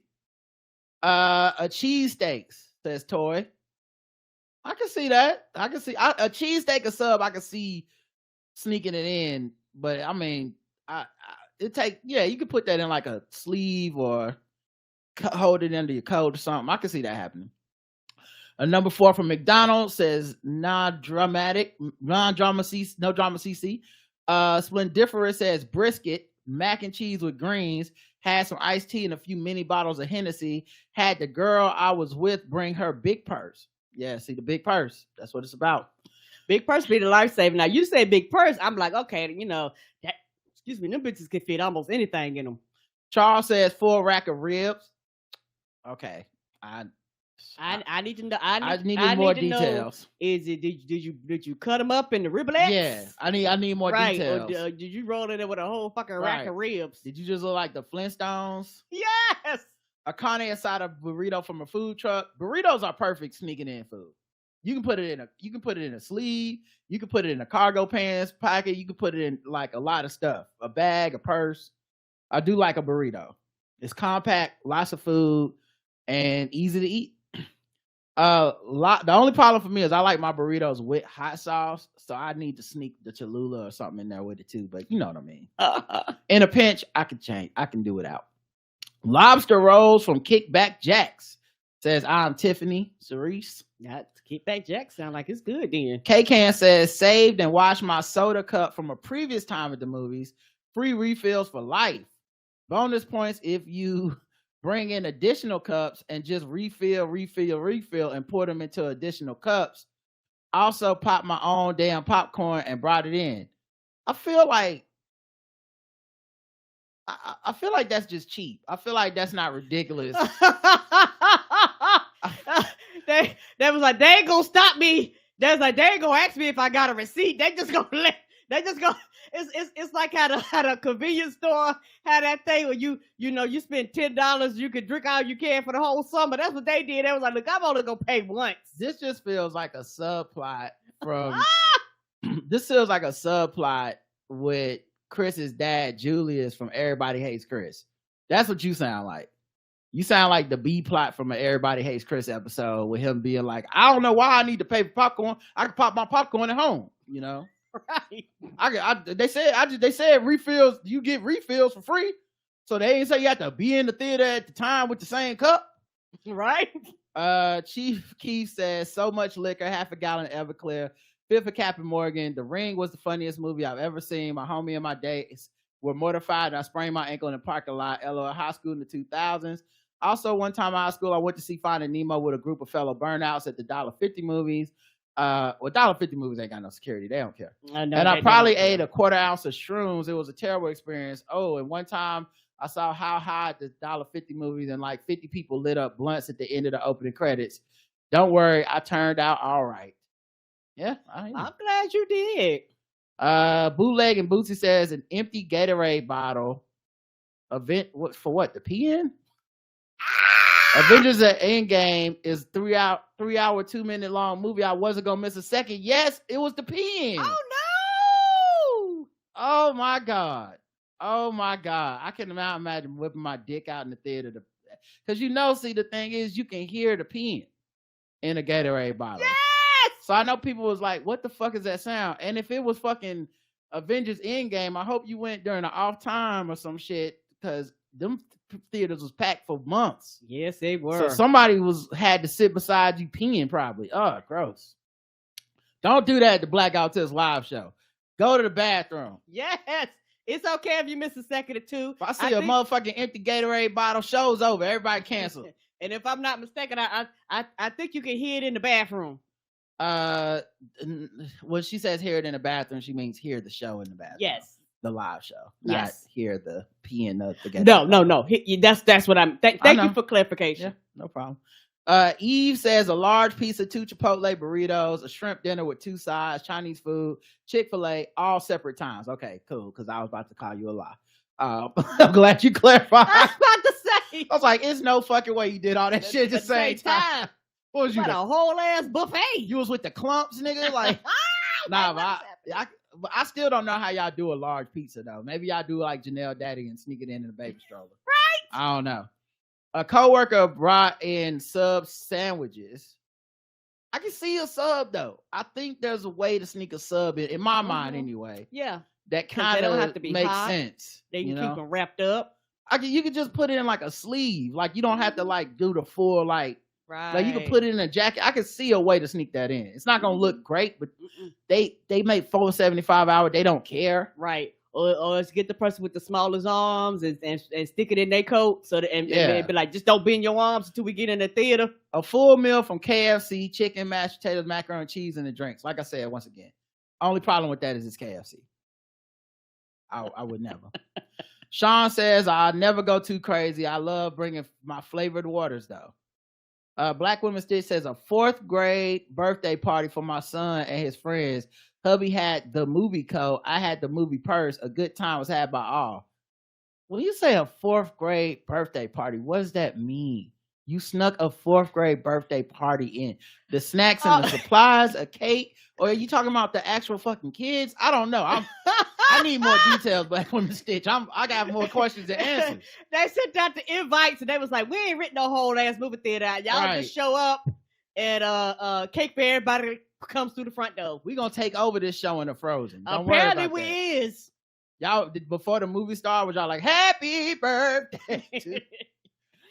A cheesesteaks, says Toy. I can see that. I can see a cheesesteak or sub. I can see sneaking it in, but I mean, you could put that in like a sleeve or hold it under your coat or something. I can see that happening. Number 4 from McDonald's says no drama CC. Splendiferous says brisket, mac and cheese with greens, had some iced tea and a few mini bottles of Hennessy. Had the girl I was with bring her big purse. Yeah, see the big purse. That's what it's about. Big purse be the lifesaver. Now you say big purse, I'm like, okay, you know that. Excuse me, them bitches can fit almost anything in them. Charles says full rack of ribs. Okay, I need to know. I need more details. Is it did you cut them up in the riblets? Yeah, I need more details. Or did you roll it in with a whole fucking rack of ribs? Did you just look like the Flintstones? Yes. A carne asada burrito from a food truck. Burritos are perfect sneaking in food. You can put it in a sleeve. You can put it in a cargo pants pocket. You can put it in like a lot of stuff. A bag, a purse. I do like a burrito. It's compact, lots of food, and easy to eat. The only problem for me is I like my burritos with hot sauce, so I need to sneak the Cholula or something in there with it too. But you know what I mean. In a pinch, I can do without. Lobster rolls from Kickback Jacks, says I'm Tiffany Cerise. That Kickback Jacks sound like it's good then. K-Can says saved and washed my soda cup from a previous time at the movies. Free refills for life. Bonus points if you bring in additional cups and just refill and pour them into additional cups. Also popped my own damn popcorn and brought it in. I feel like that's just cheap. I feel like that's not ridiculous. They was like, they ain't gonna stop me. They was like, they ain't gonna ask me if I got a receipt. It's like how the convenience store had that thing where you spend $10, you could drink all you can for the whole summer. That's what they did. They was like, look, I'm only gonna pay once. This just feels like a subplot from this feels like a subplot with Chris's dad, Julius, from Everybody Hates Chris. That's what you sound like. You sound like the B plot from an Everybody Hates Chris episode with him being like, I don't know why I need to pay for popcorn. I can pop my popcorn at home, you know? Right. They said refills. You get refills for free, so they ain't say you have to be in the theater at the time with the same cup. Right. Chief Keith says so much liquor, half a gallon of Everclear. Fifth of Captain Morgan. The Ring was the funniest movie I've ever seen. My homie and my dates were mortified. I sprained my ankle in the parking lot. LOL, high school in the 2000s. Also, one time in high school, I went to see Finding Nemo with a group of fellow burnouts at the $1.50 movies. Well, $1.50 movies ain't got no security. They don't care. And I probably ate a quarter ounce of shrooms. It was a terrible experience. Oh, and one time I saw How High at the $1.50 movies, and like 50 people lit up blunts at the end of the opening credits. Don't worry, I turned out all right. Yeah, I'm glad you did. Bootleg and Bootsy says an empty Gatorade bottle. Event for what? The PN? Avengers at Endgame is 3 hour 2-minute long movie. I wasn't gonna miss a second. Yes, it was the PN. Oh no! Oh my god! Oh my god! I can now imagine whipping my dick out in the theater because see, the thing is, you can hear the PN in a Gatorade bottle. Yes! So I know people was like, "What the fuck is that sound?" And if it was fucking Avengers Endgame, I hope you went during an off time or some shit because them theaters was packed for months. Yes, they were. So somebody had to sit beside you peeing probably. Oh, gross. Don't do that at the Blackout Test live show. Go to the bathroom. Yes. It's okay if you miss a second or two. If I see a motherfucking empty Gatorade bottle, show's over. Everybody cancel. And if I'm not mistaken, I think you can hear it in the bathroom. When she says hear it in the bathroom, she means hear the show in the bathroom. Yes. The live show. Yes. Not hear the peeing of the Gatorade. No. That's what I'm. Thank you for clarification. Yeah, no problem. Eve says a large piece of 2 Chipotle burritos, a shrimp dinner with 2 sides, Chinese food, Chick-fil-A, all separate times. Okay, cool. Because I was about to call you a lie. I'm glad you clarified. I was about to say. I was like, it's no fucking way you did all that shit at the same time. What was you? A whole ass buffet. You was with the clumps, nigga. Like, nah, but I still don't know how y'all do a large pizza though. Maybe y'all do like Janelle Daddy and sneak it in the baby stroller. Right. I don't know. A coworker brought in sub sandwiches. I can see a sub though. I think there's a way to sneak a sub in my mind anyway. Yeah. That kind of makes hot. sense. They can keep them wrapped up. You can just put it in like a sleeve. Like you don't have to like do the full like. Right. Like you can put it in a jacket. I can see a way to sneak that in. It's not gonna look great, but they make $4.75 hour. They don't care. Right. Or let's get the person with the smallest arms and stick it in their coat and be like, just don't bend your arms until we get in the theater. A full meal from KFC, chicken, mashed potatoes, macaroni and cheese, and the drinks. Like I said, once again, only problem with that is it's KFC. I would never. Sean says, I never go too crazy. I love bringing my flavored waters though. Black Women Stitch says a 4th grade birthday party for my son and his friends. Hubby had the movie coat. I had the movie purse. A good time was had by all. When you say a 4th grade birthday party, what does that mean? You snuck a 4th grade birthday party in. The snacks and the supplies, a cake, or are you talking about the actual fucking kids? I don't know. I need more details, Black Women Stitch. I got more questions than answers. They sent out the invites and they was like, we ain't written no whole ass movie theater out. Y'all just show up and cake for everybody comes through the front door. We gonna take over this show in the Frozen. Don't Apparently worry about we that. is. Y'all before the movie started, was y'all like happy birthday?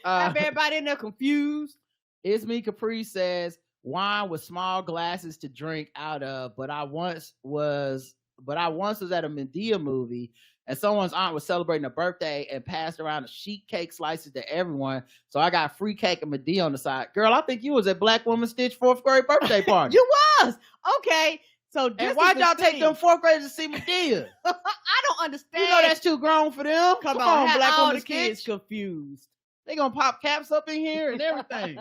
Have everybody in there confused. Isme Capri says wine with small glasses to drink out of, but I once was at a Medea movie and someone's aunt was celebrating a birthday and passed around a sheet cake slices to everyone. So I got free cake and Medea on the side. Girl, I think you was at Black Woman Stitch 4th grade birthday party. You was. Okay. So and why'd y'all take them 4th graders to see Medea? I don't understand. You know that's too grown for them. Come on, Black all Woman the Stitch. Kids confused. They gonna pop caps up in here and everything.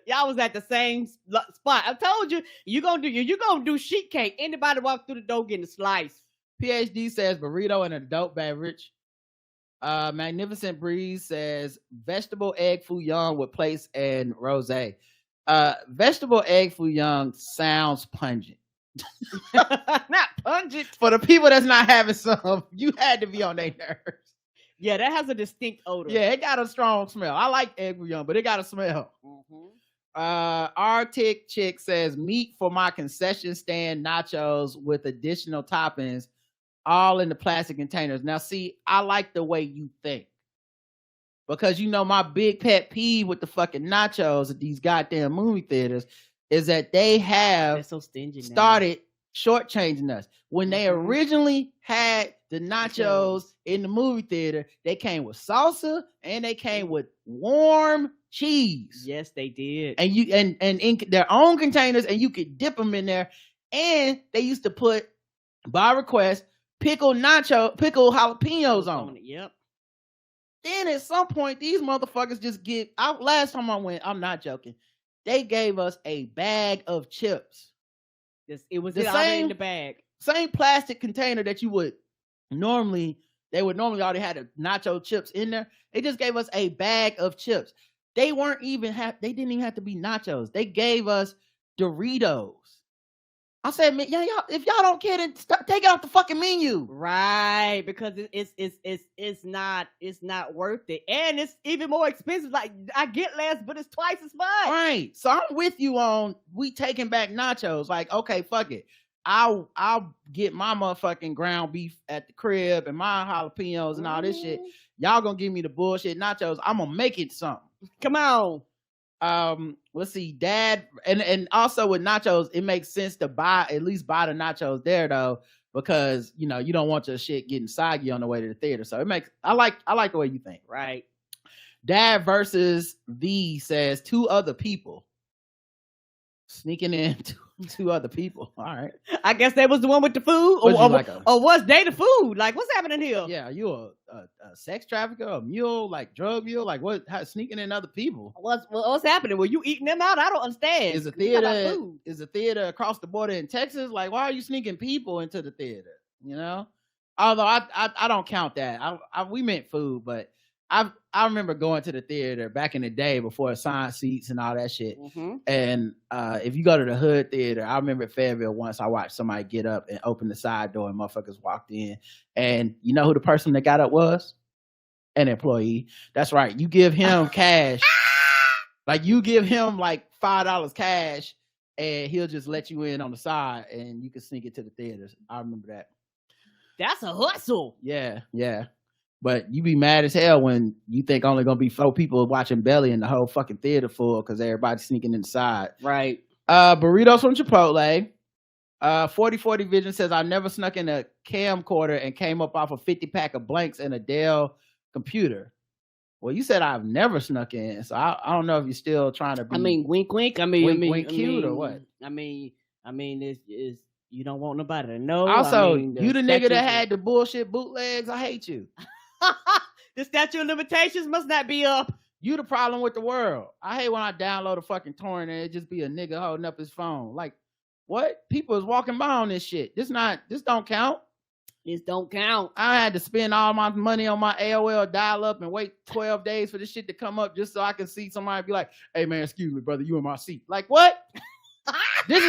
Y'all was at the same spot. I told you, you gonna do sheet cake. Anybody walk through the door getting a slice. PhD says burrito and an adult beverage. Magnificent Breeze says vegetable egg foo young with place and rosé. Vegetable egg foo young sounds pungent. Not pungent. For the people that's not having some, you had to be on their nerves. Yeah, that has a distinct odor. Yeah, it got a strong smell. I like egg foo young, but it got a smell. Mm-hmm. Arctic Chick says meat for my concession stand nachos with additional toppings, all in the plastic containers. Now, see, I like the way you think. Because you know my big pet peeve with the fucking nachos at these goddamn movie theaters is that they have so stingy started shortchanging us. When they originally had the nachos in the movie theater, they came with salsa and they came with warm cheese. Yes, they did. And you and in their own containers, and you could dip them in there. And they used to put, by request, pickled jalapenos on it. Yep. Then at some point, these motherfuckers just get out. Last time I went, I'm not joking, they gave us a bag of chips. It was the same in the bag. Same plastic container that you would normally, they would normally already had the nacho chips in there. They just gave us a bag of chips. They didn't even have to be nachos. They gave us Doritos. I said, man, y'all, if y'all don't care, then take it off the fucking menu. Right, because it's not worth it. And it's even more expensive. Like, I get less, but it's twice as much. Right. So I'm with you on we taking back nachos. Like, okay, fuck it. I'll get my motherfucking ground beef at the crib and my jalapenos and all this shit. Y'all gonna give me the bullshit nachos. I'm gonna make it something. Come on. Let's see, Dad, and also with nachos, it makes sense to at least buy the nachos there though, because you know you don't want your shit getting soggy on the way to the theater. So I like the way you think. Right. Dad versus V says 2 other people sneaking in. 2 other people. All right. I guess they was the one with the food, or was they the food? Like, what's happening here? Yeah, you a sex trafficker, a mule, like drug mule, like what? How sneaking in other people? What's happening? Were you eating them out? I don't understand. Is the theater across the border in Texas? Like, why are you sneaking people into the theater? You know, although I don't count that. We meant food, but I remember going to the theater back in the day before assigned seats and all that shit. And if you go to the hood theater, I remember at Fayetteville once I watched somebody get up and open the side door and motherfuckers walked in. And you know who the person that got up was? An employee. That's right. You give him cash. Like you give him like $5 cash and he'll just let you in on the side and you can sneak it to the theaters. I remember that. That's a hustle. Yeah. But you be mad as hell when you think only gonna be 4 people watching Belly and the whole fucking theater full because everybody's sneaking inside. Right. Burritos from Chipotle. 4040 Vision says I never snuck in a camcorder and came up off a 50-pack of blanks in a Dell computer. Well, you said I've never snuck in, so I don't know if you're still trying to be. I mean, wink, wink. Wink, cute or what? I mean, it's you don't want nobody to know. Also, you the nigga that had the bullshit bootlegs. I hate you. The statute of limitations must not be up. You the problem with the world. I hate when I download a fucking torrent and it just be a nigga holding up his phone. Like, what? People is walking by on this shit. This don't count. This don't count. I had to spend all my money on my AOL dial up and wait 12 days for this shit to come up just so I can see somebody be like, hey man, excuse me, brother, you in my seat. Like, what? This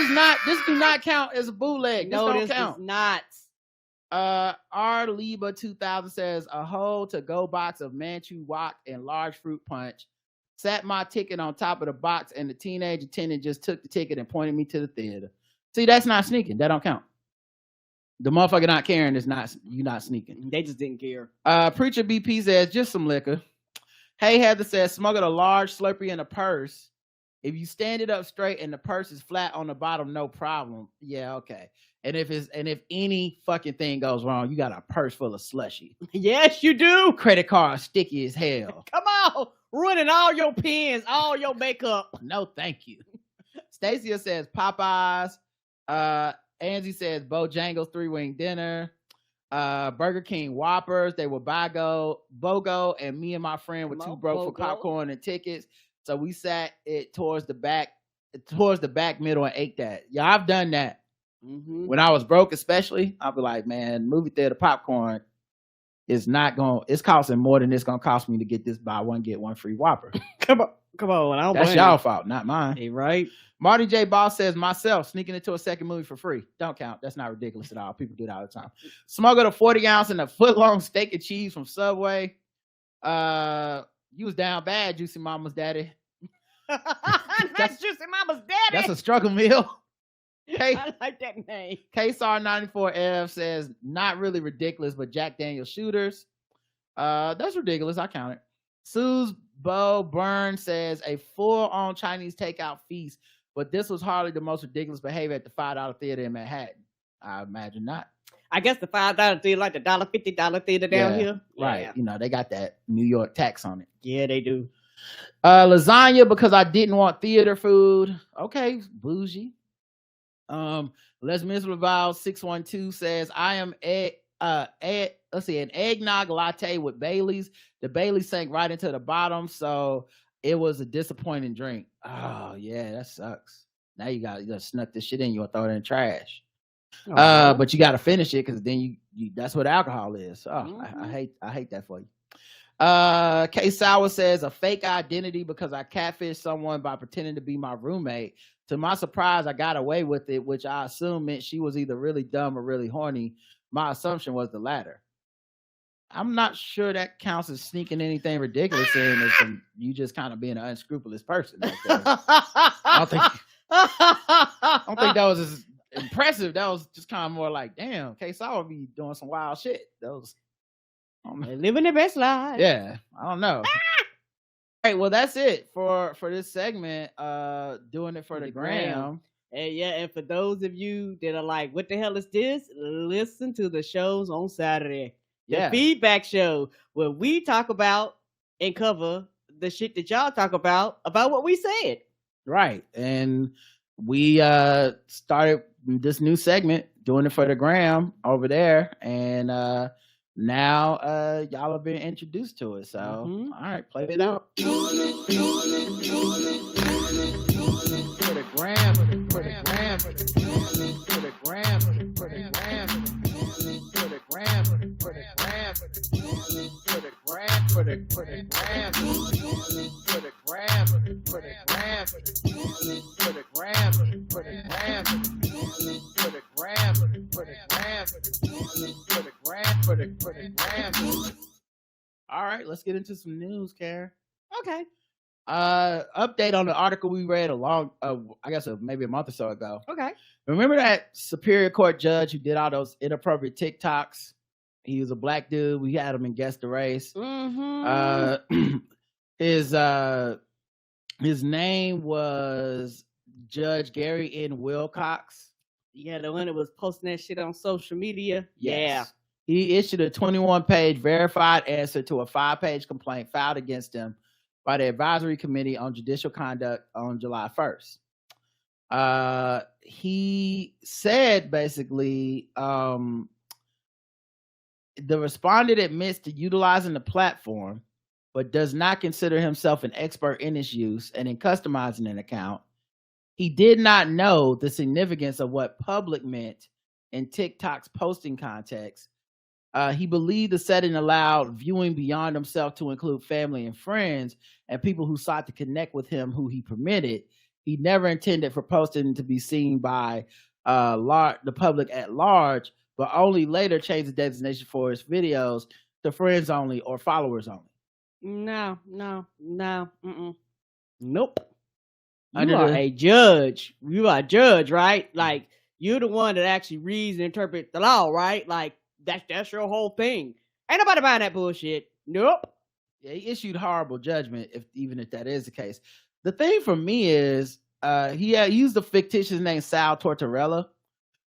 do not count as a bootleg. This don't count. Is not. R Liba 2000 says a whole to-go box of Manchu wok and large fruit punch. Sat my ticket on top of the box and the teenage attendant just took the ticket and pointed me to the theater. See, that's not sneaking. That don't count. The motherfucker not caring is not you not sneaking. They just didn't care. Preacher BP says just some liquor. Hey Heather says smuggled a large Slurpee in a purse. If you stand it up straight and the purse is flat on the bottom, no problem. Yeah, okay. And if any fucking thing goes wrong, you got a purse full of slushy. Yes, you do. Credit card sticky as hell. Come on, ruining all your pens, all your makeup. No, thank you. Stacia says Popeyes. Angie says Bojangles 3-wing dinner. Burger King Whoppers. They were BOGO, and me and my friend were too broke for popcorn and tickets. So we sat it towards the back middle and ate that. Yeah, I've done that. Mm-hmm. When I was broke, especially, I'll be like, man, movie theater popcorn is it's costing more than it's gonna cost me to get this buy one get one free Whopper. Come on, that's y'all fault, not mine. Hey, right? Marty J. Boss says myself sneaking into a second movie for free. Don't count. That's not ridiculous at all. People do that all the time. Smuggled a 40-ounce and a foot-long steak and cheese from Subway. You was down bad, Juicy Mama's daddy. That's just Mama's daddy. That's a struggle meal. I like that name. KSR94F says, not really ridiculous, but Jack Daniel's shooters. That's ridiculous. I count it. Sue's Bo Burns says, a full-on Chinese takeout feast, but this was hardly the most ridiculous behavior at the $5 theater in Manhattan. I imagine not. I guess the $5 theater, like the $50 theater down here. Right. Yeah. You know, they got that New York tax on it. Yeah, they do. Lasagna because I didn't want theater food. Okay, bougie. Les Miserable 612 says, I am an eggnog latte with Bailey's. The Bailey's sank right into the bottom, so it was a disappointing drink. Oh yeah, that sucks. Now you gotta snuck this shit in, you want to throw it in the trash. But you gotta finish it because then you that's what alcohol is. Oh, I hate that for you. K Sour says, a fake identity because I catfished someone by pretending to be my roommate. To my surprise, I got away with it, which I assume meant she was either really dumb or really horny. My assumption was the latter. I'm not sure that counts as sneaking anything ridiculous in as you just kind of being an unscrupulous person. I don't think that was as impressive. That was just kind of more like, damn, K Sour be doing some wild shit. Those living their best life. Yeah, I don't know. All right, well, that's it for this segment. Doing it for the gram. And yeah, and for those of you that are like, what the hell is this? Listen to the shows on Saturday. The feedback show where we talk about and cover the shit that y'all talk about what we said. Right. And we started this new segment, doing it for the gram over there. And now y'all have been introduced to it. So, all right, play it out. For the gram, for the gram, for the gram, for the gram, for the gram, for the gram, for the gram, for the gram, for the gram, for the gram, for the gram, for the gram, for the gram, for the gram, for the gram, for the gram, for the gram. All right, let's get into some news, Karen. Okay. Update on the article we read maybe a month or so ago. Okay. Remember that Superior Court judge who did all those inappropriate TikToks? He was a black dude. We had him in Guess the Race. His name was Judge Gary N. Wilcox. Yeah, the one that was posting that shit on social media. Yes. Yeah. He issued a 21-page verified answer to a 5-page complaint filed against him by the Advisory Committee on Judicial Conduct on July 1st. He said basically the respondent admits to utilizing the platform, but does not consider himself an expert in its use and in customizing an account. He did not know the significance of what public meant in TikTok's posting context. He believed the setting allowed viewing beyond himself to include family and friends and people who sought to connect with him who he permitted. He never intended for posting to be seen by the public at large, but only later changed the designation for his videos to friends only or followers only. No. Nope. You are a judge. You are a judge, right? Like, you're the one that actually reads and interprets the law, right? Like, that's your whole thing. Ain't nobody buying that bullshit. Nope. Yeah, he issued horrible judgment, even if that is the case. The thing for me is he used a fictitious name, Sal Tortorella.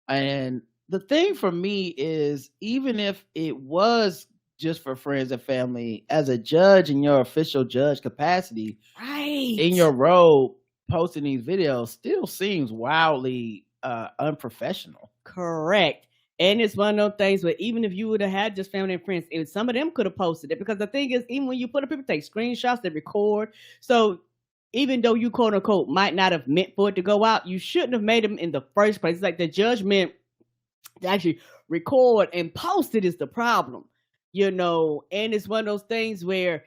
And the thing for me is, even if it was just for friends and family, as a judge in your official judge capacity, right, in your role, posting these videos still seems wildly unprofessional. Correct. And it's one of those things where even if you would have had just family and friends, and some of them could have posted it, because the thing is, even when you put up, people take screenshots, they record. So even though you quote unquote might not have meant for it to go out, you shouldn't have made them in the first place. It's like the judgment to actually record and post it is the problem, and it's one of those things where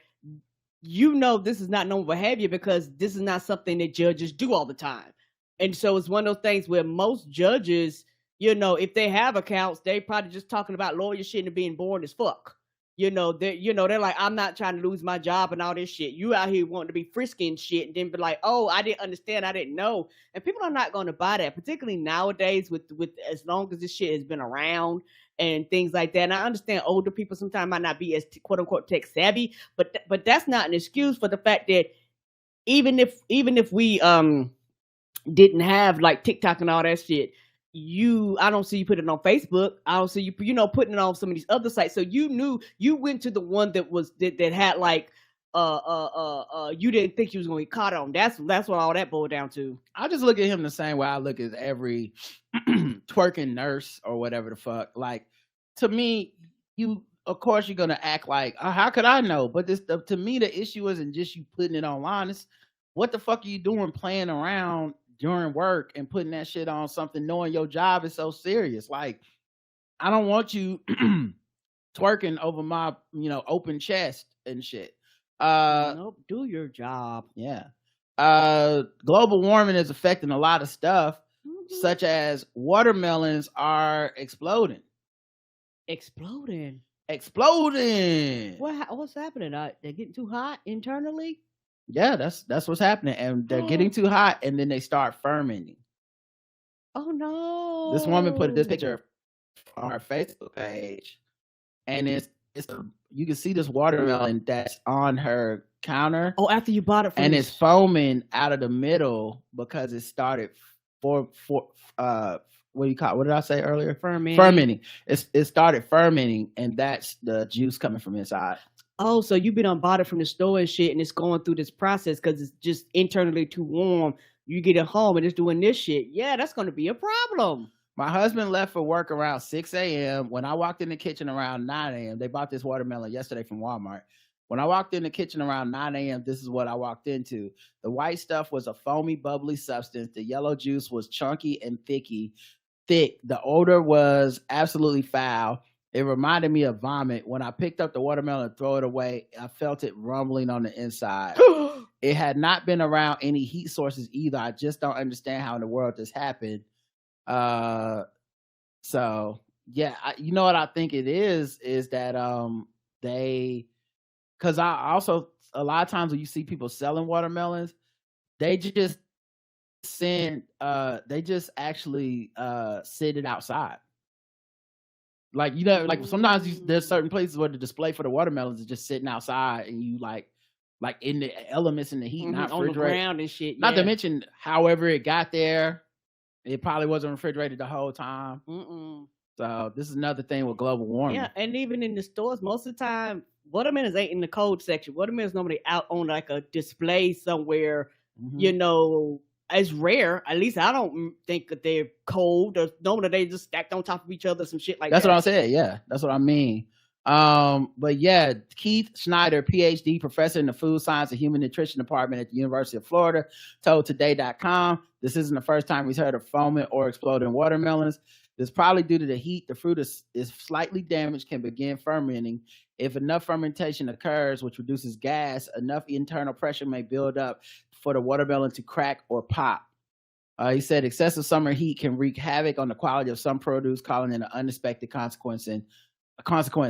this is not normal behavior because this is not something that judges do all the time. And so it's one of those things where most judges, if they have accounts, they probably just talking about lawyer shit and being bored as fuck. they're like, I'm not trying to lose my job and all this shit. You out here wanting to be frisky and shit, and then be like, oh, I didn't understand, I didn't know. And people are not going to buy that, particularly nowadays with as long as this shit has been around and things like that. And I understand older people sometimes might not be as quote unquote tech savvy, but that's not an excuse for the fact that even if we didn't have like TikTok and all that shit, I don't see you put it on Facebook. I don't see you, putting it on some of these other sites. So you went to the one that had like, you didn't think you was going to get caught on. That's what all that boiled down to. I just look at him the same way I look at every twerking nurse or whatever the fuck. Like, to me, of course you're going to act like, how could I know? But to me, the issue isn't just you putting it online. It's what the fuck are you doing playing around during work and putting that shit on something, knowing your job is so serious. Like, I don't want you twerking over my, open chest and shit. Nope, do your job. Yeah. Global warming is affecting a lot of stuff, such as watermelons are exploding. Exploding. What's happening? They're getting too hot internally? Yeah, that's what's happening. And they're getting too hot, and then they start fermenting. Oh no. This woman put this picture on her Facebook page, and you can see this watermelon that's on her counter. Oh, after you bought it from it's foaming out of the middle because it started what do you call it? What did I say earlier? Fermenting. It started fermenting, and that's the juice coming from inside. Oh, so you've been bought it from the store and shit, and it's going through this process because it's just internally too warm. You get it home and it's doing this shit. Yeah, that's going to be a problem. My husband left for work around 6 a.m. When I walked in the kitchen around 9 a.m., they bought this watermelon yesterday from Walmart. When I walked in the kitchen around 9 a.m., this is what I walked into. The white stuff was a foamy, bubbly substance. The yellow juice was chunky and thick. The odor was absolutely foul. It reminded me of vomit. When I picked up the watermelon and throw it away, I felt it rumbling on the inside. It had not been around any heat sources either. I just don't understand how in the world this happened. So yeah, you know what I think it is that because I also, a lot of times when you see people selling watermelons, they just actually sit it outside. Like, like sometimes there's certain places where the display for the watermelons is just sitting outside, and you like in the elements in the heat, not on the ground and shit. Not to mention, however it got there, it probably wasn't refrigerated the whole time. So this is another thing with global warming. Yeah, and even in the stores, most of the time, watermelons ain't in the cold section. Watermelons normally out on like a display somewhere. It's rare. At least I don't think that they're cold. Normally they just stacked on top of each other, some shit like that. That's what I said. Yeah, that's what I mean. But yeah, Keith Schneider, PhD, professor in the Food Science and Human Nutrition Department at the University of Florida, told Today.com, this isn't the first time he's heard of foaming or exploding watermelons. This is probably due to the heat. The fruit is slightly damaged, can begin fermenting. If enough fermentation occurs, which reduces gas, enough internal pressure may build up for the watermelon to crack or pop. He said excessive summer heat can wreak havoc on the quality of some produce, calling it an unexpected consequence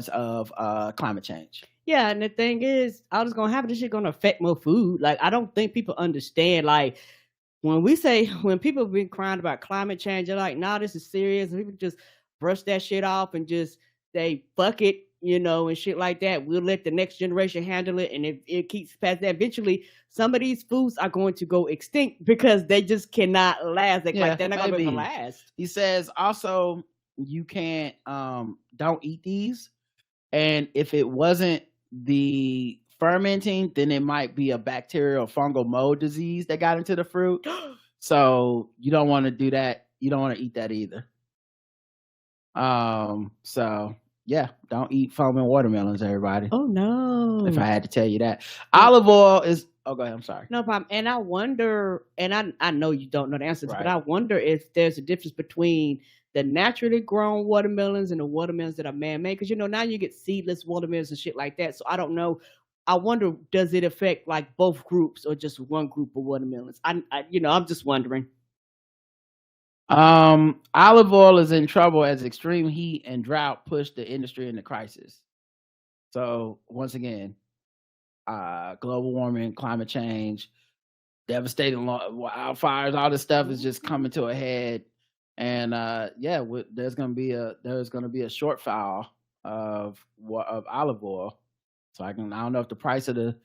of climate change. Yeah, and the thing is, all that's gonna happen, this shit gonna affect more food. Like, I don't think people understand. Like, when people have been crying about climate change, they're like, nah, this is serious. And people just brush that shit off and just say, fuck it, and shit like that. We'll let the next generation handle it. And if it keeps past that, eventually some of these foods are going to go extinct because they just cannot last. They're not going to be able to last. He says also, you can't, don't eat these. And if it wasn't the fermenting, then it might be a bacterial or fungal mold disease that got into the fruit. So you don't want to do that. You don't want to eat that either. So yeah, don't eat foaming watermelons, everybody. Oh no. If I had to tell you that. Olive oil is, oh, go ahead, I'm sorry. No problem. And I wonder, and I know you don't know the answers, right, but I wonder if there's a difference between the naturally grown watermelons and the watermelons that are man-made. Because, now you get seedless watermelons and shit like that. So I don't know. I wonder, does it affect like both groups or just one group of watermelons? I'm just wondering. Olive oil is in trouble as extreme heat and drought push the industry into crisis. So once again, global warming, climate change, devastating wildfires, all this stuff is just coming to a head. And there's gonna be a shortfall of olive oil. So I don't know if the price of the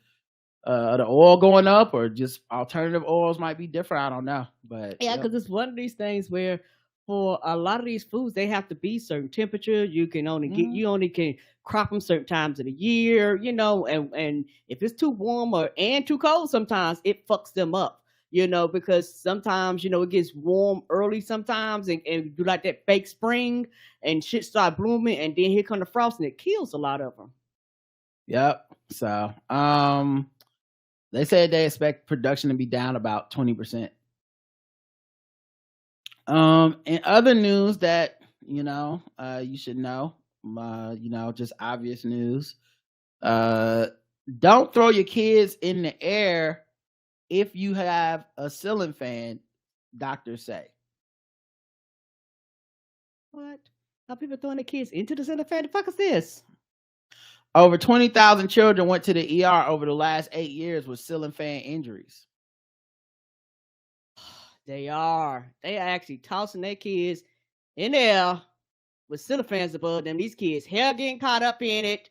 oil going up or just alternative oils might be different. I don't know, but yeah, because it's one of these things where for a lot of these foods they have to be certain temperature. You can only you only can crop them certain times of the year, and if it's too warm and too cold, sometimes it fucks them up, because sometimes it gets warm early sometimes and do like that fake spring and shit start blooming, and then here come the frost and it kills a lot of them. Yep. So they said they expect production to be down about 20%. In other news that you should know, just obvious news. Don't throw your kids in the air if you have a ceiling fan, doctors say. What? How people throwing their kids into the ceiling fan? The fuck is this? Over 20,000 children went to the ER over the last 8 years with ceiling fan injuries. They are actually tossing their kids in there with ceiling fans above them. These kids' hair getting caught up in it.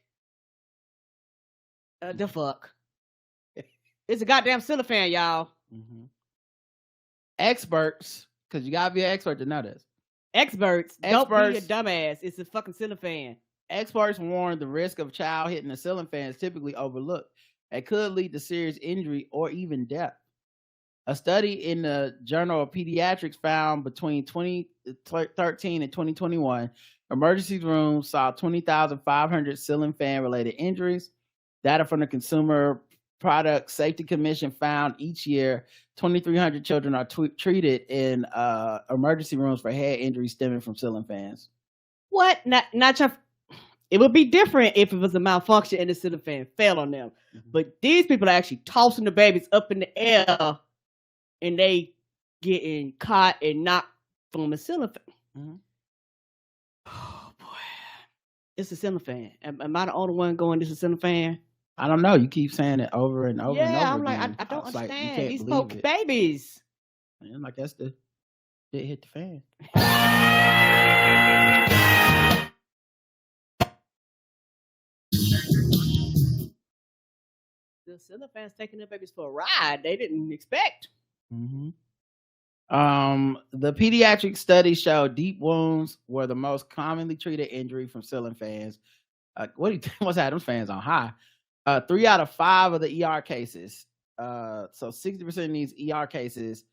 The fuck? It's a goddamn ceiling fan, y'all. Mm-hmm. Experts, because you gotta be an expert to know this. Experts, don't be a dumbass. It's a fucking ceiling fan. Experts warn the risk of a child hitting a ceiling fan is typically overlooked. It could lead to serious injury or even death. A study in the Journal of Pediatrics found between 2013 and 2021, emergency rooms saw 20,500 ceiling fan related injuries. Data from the Consumer Product Safety Commission found each year 2,300 children are treated in emergency rooms for head injuries stemming from ceiling fans. What? It would be different if it was a malfunction and the ceiling fan fell on them. Mm-hmm. But these people are actually tossing the babies up in the air and they getting caught and knocked from a ceiling fan. Mm-hmm. Oh, boy. It's a ceiling fan. Am I the only one going, this is a ceiling fan? I don't know. You keep saying it over and over and over. Yeah, I'm like, I don't understand. Like, these folks babies. Man, I guess it hit the fan. The ceiling fans taking their babies for a ride they didn't expect. Mm-hmm. The pediatric study showed deep wounds were the most commonly treated injury from ceiling fans. What do you think? What's that? Those fans on high. 3 out of 5 of the ER cases. So 60% of these ER cases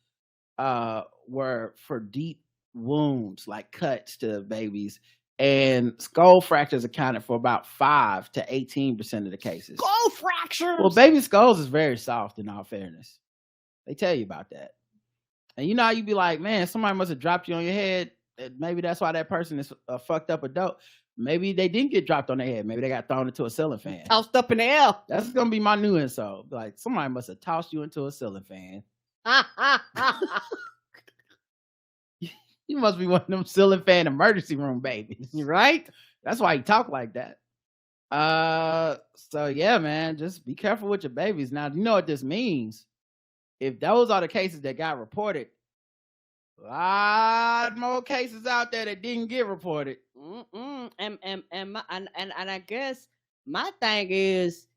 were for deep wounds, like cuts to babies. And skull fractures accounted for about 5 to 18% of the cases. Skull fractures? Well, baby skulls is very soft, in all fairness. They tell you about that. And how you'd be like, man, somebody must have dropped you on your head. Maybe that's why that person is a fucked up adult. Maybe they didn't get dropped on their head. Maybe they got thrown into a ceiling fan. Tossed up in the air. That's going to be my new insult. Like, somebody must have tossed you into a ceiling fan. You must be one of them ceiling fan emergency room babies. Right? That's why you talk like that. So, yeah, man, just be careful with your babies. Now, you know what this means? If those are the cases that got reported, a lot more cases out there that didn't get reported. And I guess my thing is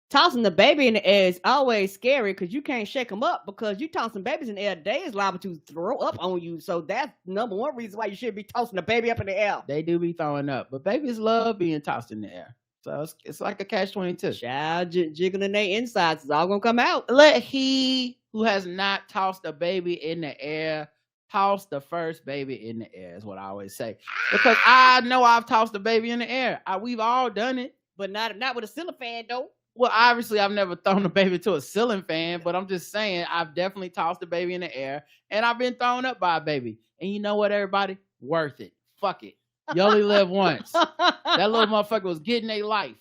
tossing the baby in the air is always scary because you can't shake them up, because you tossing babies in the air, they is liable to throw up on you. So that's number one reason why you should be tossing the baby up in the air. They do be throwing up, but babies love being tossed in the air. So it's like a catch-22. Child jiggling their insides is all gonna come out. Let he who has not tossed a baby in the air toss the first baby in the air, is what I always say. Because I know I've tossed a baby in the air. We've all done it. But not with a ceiling fan, though. Well, obviously, I've never thrown a baby to a ceiling fan, but I'm just saying I've definitely tossed a baby in the air, and I've been thrown up by a baby. And you know what, everybody? Worth it. Fuck it. You only live once. That little motherfucker was getting their life.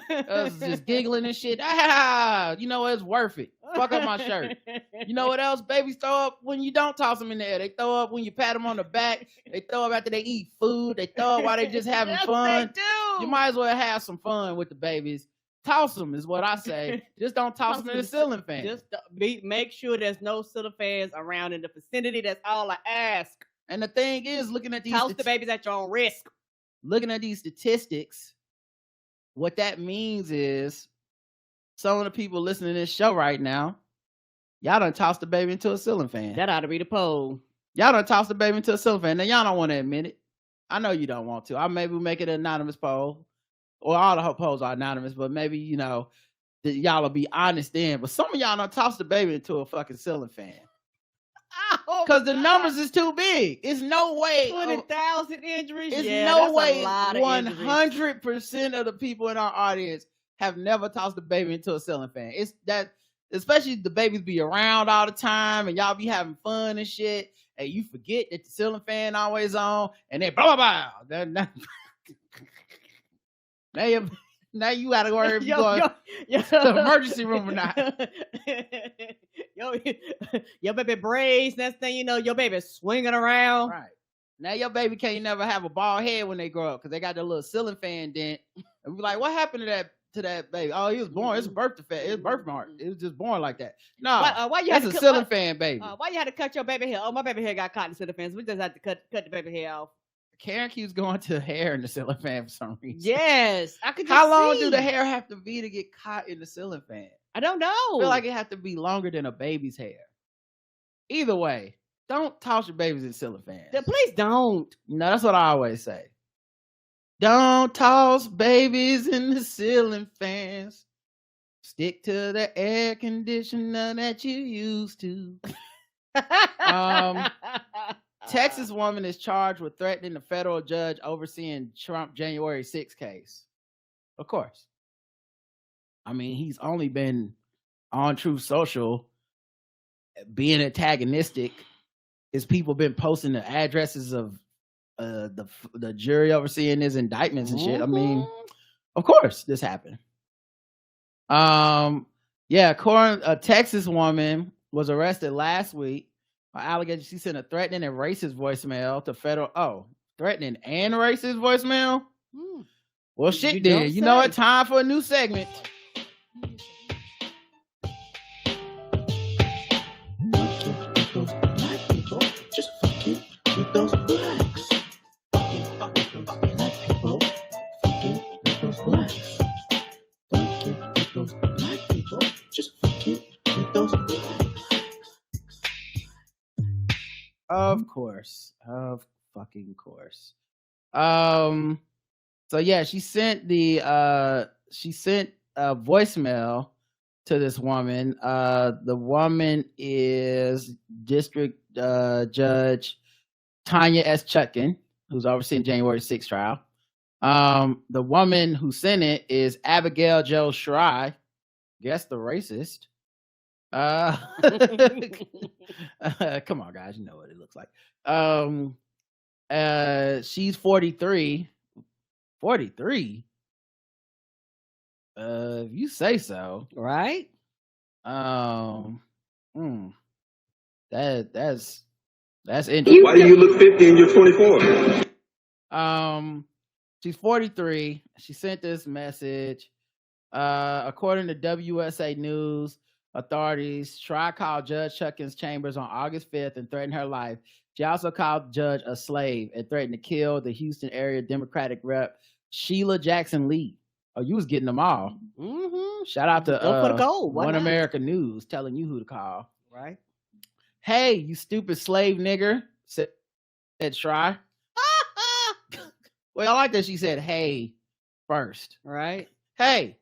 Us just giggling and shit. Ah, you know, it's worth it. Fuck up my shirt. You know what else babies throw up when you don't toss them in the air? They throw up when you pat them on the back. They throw up after they eat food. They throw up while they just having Yes, fun. they do. You might as well have some fun with the babies. Toss them is what I say. Just don't toss them in the ceiling fan. Just make sure there's no ceiling fans around in the vicinity. That's all I ask. And the thing is, looking at these Toss the babies at your own risk. Looking at these statistics, what that means is some of the people listening to this show right now, y'all done tossed the baby into a ceiling fan. That ought to be the poll. Y'all done tossed the baby into a ceiling fan. Now, y'all don't want to admit it. I know you don't want to. I maybe make it an anonymous poll. Or all the polls are anonymous, but maybe, you know, y'all will be honest then. But some of y'all done tossed the baby into a fucking ceiling fan. Because the numbers is too big. It's no way. 20,000 injuries? It's yeah, no way 100% of the people in our audience have never tossed the baby into a ceiling fan. It's that, especially the babies be around all the time and y'all be having fun and shit. And you forget that the ceiling fan always on and then blah, blah, blah. Now you gotta worry if you go to the emergency room or not. Your baby braids, next thing you know, your baby swinging around. Right. Now your baby can't never have a bald head when they grow up because they got the little ceiling fan dent. And we're like, what happened to that baby? Oh, he was born. It's a birth defect. It's birth mark. It was just born like that. No, why you that's a ceiling fan baby. Why you had to cut your baby hair? Oh, my baby hair got caught in the ceiling fans. We just had to cut the baby hair off. Karen keeps going to hair in the ceiling fan for some reason. Yes, I could. How long do the hair have to be to get caught in the ceiling fan? I don't know. I feel like it has to be longer than a baby's hair. Either way, don't toss your babies in ceiling fans. Please don't. No, that's what I always say. Don't toss babies in the ceiling fans. Stick to the air conditioner that you used to. Texas woman is charged with threatening the federal judge overseeing Trump January 6th case. Of course. I mean, he's only been on Truth Social being antagonistic. His people been posting the addresses of the jury overseeing his indictments and shit. I mean, of course this happened. A Texas woman was arrested last week. Allegation she sent a threatening and racist voicemail to federal. Threatening and racist voicemail? Well, shit then. You know what? Time for a new segment. Just fucking with those blacks. Fucking black people. Fucking with those blacks. Fucking with those black people. Just fucking with those blacks. Of course. Of fucking course. So yeah, she sent a voicemail to this woman. The woman is District Judge Tanya S. Chutkin, who's overseeing January 6th trial. The woman who sent it is Abigail Jo Shry. Guess the racist. Come on, guys, you know what it looks like. She's 43. 43. If you say so, right? That's interesting. Why do you look 50 and you're 24? She's 43. She sent this message. According to WSA News, authorities called Judge Chutkin's chambers on August 5th and threatened her life. She also called the judge a slave and threatened to kill the Houston area Democratic rep Sheila Jackson Lee. Oh, you was getting them all. Mm-hmm. Shout out to for the gold. One America News telling you who to call. Right. Hey, you stupid slave nigger, said Shry. Well, I like that she said, hey, first. Right. Hey,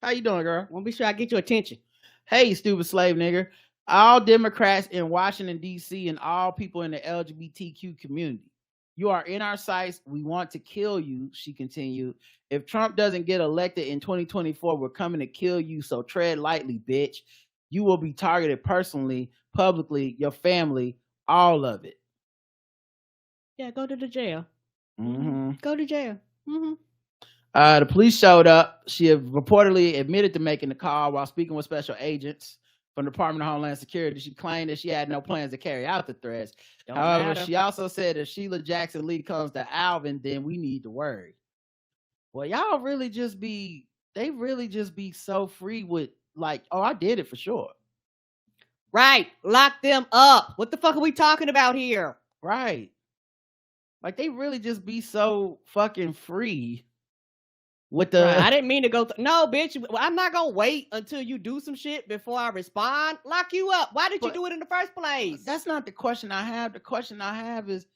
how you doing, girl? Want to be sure I get your attention. Hey, you stupid slave nigger. All Democrats in Washington, D.C. and all people in the LGBTQ community. You are in our sights. We want to kill you, she continued. If Trump doesn't get elected in 2024, we're coming to kill you, so tread lightly, bitch. You will be targeted personally, publicly, your family, all of it. Yeah, go to the jail. Mm-hmm. Go to jail. Mm-hmm. The police showed up. She had reportedly admitted to making the call while speaking with special agents from the Department of Homeland Security. She claimed that she had no plans to carry out the threats. Don't However, matter. she also said if Sheila Jackson Lee comes to Alvin, then we need to worry. Well, y'all really just be so free with like, oh, I did it for sure. Right. Lock them up. What the fuck are we talking about here? Right. Like they really just be so fucking free with the Right. I didn't mean to go. No, bitch. I'm not gonna wait until you do some shit before I respond. Lock you up. Why did you But- do it in the first place? That's not the question I have. The question I have is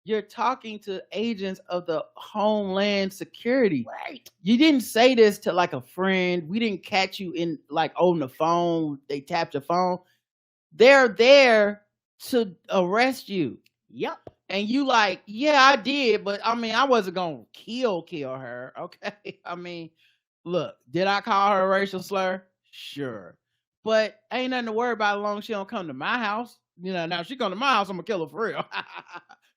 you're talking to agents of the Homeland Security. right. You didn't say this to like a friend. We didn't catch you in like on the phone. They tapped your phone. They're there to arrest you. Yep. And you like, yeah, I did, but I mean, I wasn't gonna kill her. Okay. I mean, look, did I call her a racial slur? Sure. But ain't nothing to worry about as long as she don't come to my house. You know, now if she come to my house, I'm gonna kill her for real.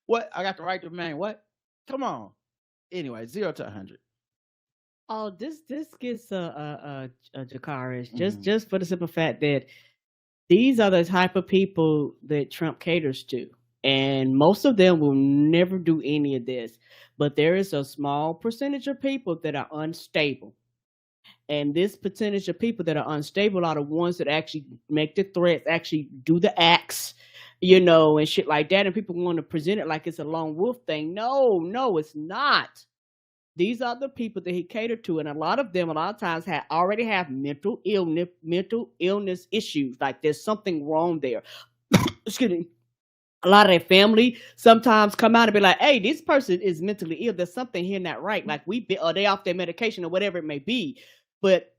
What? I got the right to remain. What? Come on. Anyway, 0 to 100. Oh, this gets Jakarish just for the simple fact that these are the type of people that Trump caters to, and most of them will never do any of this. But there is a small percentage of people that are unstable, and this percentage of people that are unstable are the ones that actually make the threats, actually do the acts, you know, and shit like that. And people want to present it like it's a lone wolf thing. No, it's not. These are the people that he catered to, and a lot of times already have mental illness issues. Like there's something wrong there. Excuse me. A lot of their family sometimes come out and be like, "Hey, this person is mentally ill. There's something here not right. Like or they off their medication or whatever it may be." But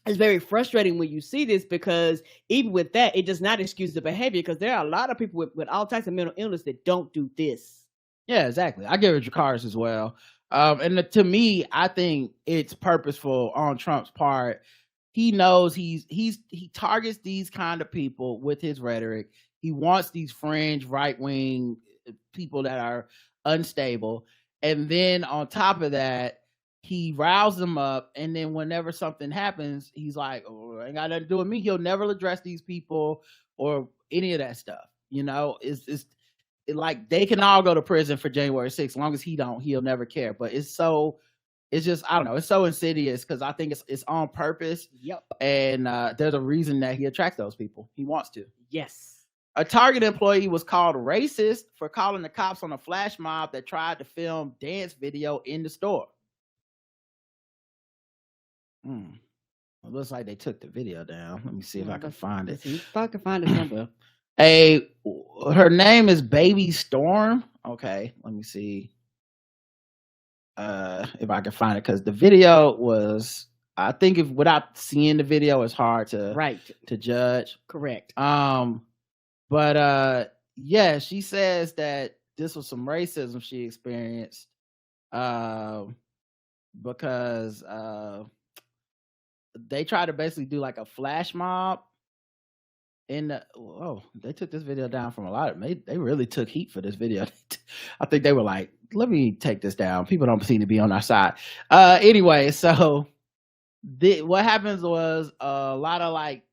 it's very frustrating when you see this, because even with that, it does not excuse the behavior, because there are a lot of people with all types of mental illness that don't do this. Yeah, exactly. I give it Jakarish as well. And to me, I think it's purposeful on Trump's part. He knows he targets these kind of people with his rhetoric. He wants these fringe right-wing people that are unstable. And then on top of that, he riles them up. And then whenever something happens, he's like, oh, ain't got nothing to do with me. He'll never address these people or any of that stuff. You know, it's like they can all go to prison for January 6th. As long as he'll never care. But it's just, I don't know, it's so insidious, because I think it's on purpose. Yep. And there's a reason that he attracts those people. He wants to. Yes. A Target employee was called racist for calling the cops on a flash mob that tried to film dance video in the store. It looks like they took the video down. Let me see if I can find it. If I can find it somewhere. Her name is Baby Storm. Okay, let me see if I can find it, because the video was, I think if without seeing the video, it's hard to judge. Correct. But yeah, she says that this was some racism she experienced because they tried to basically do like a flash mob. They took this video down from a lot of, they really took heat for this video. I think they were like, let me take this down. People don't seem to be on our side. Anyway, so what happens was a lot of like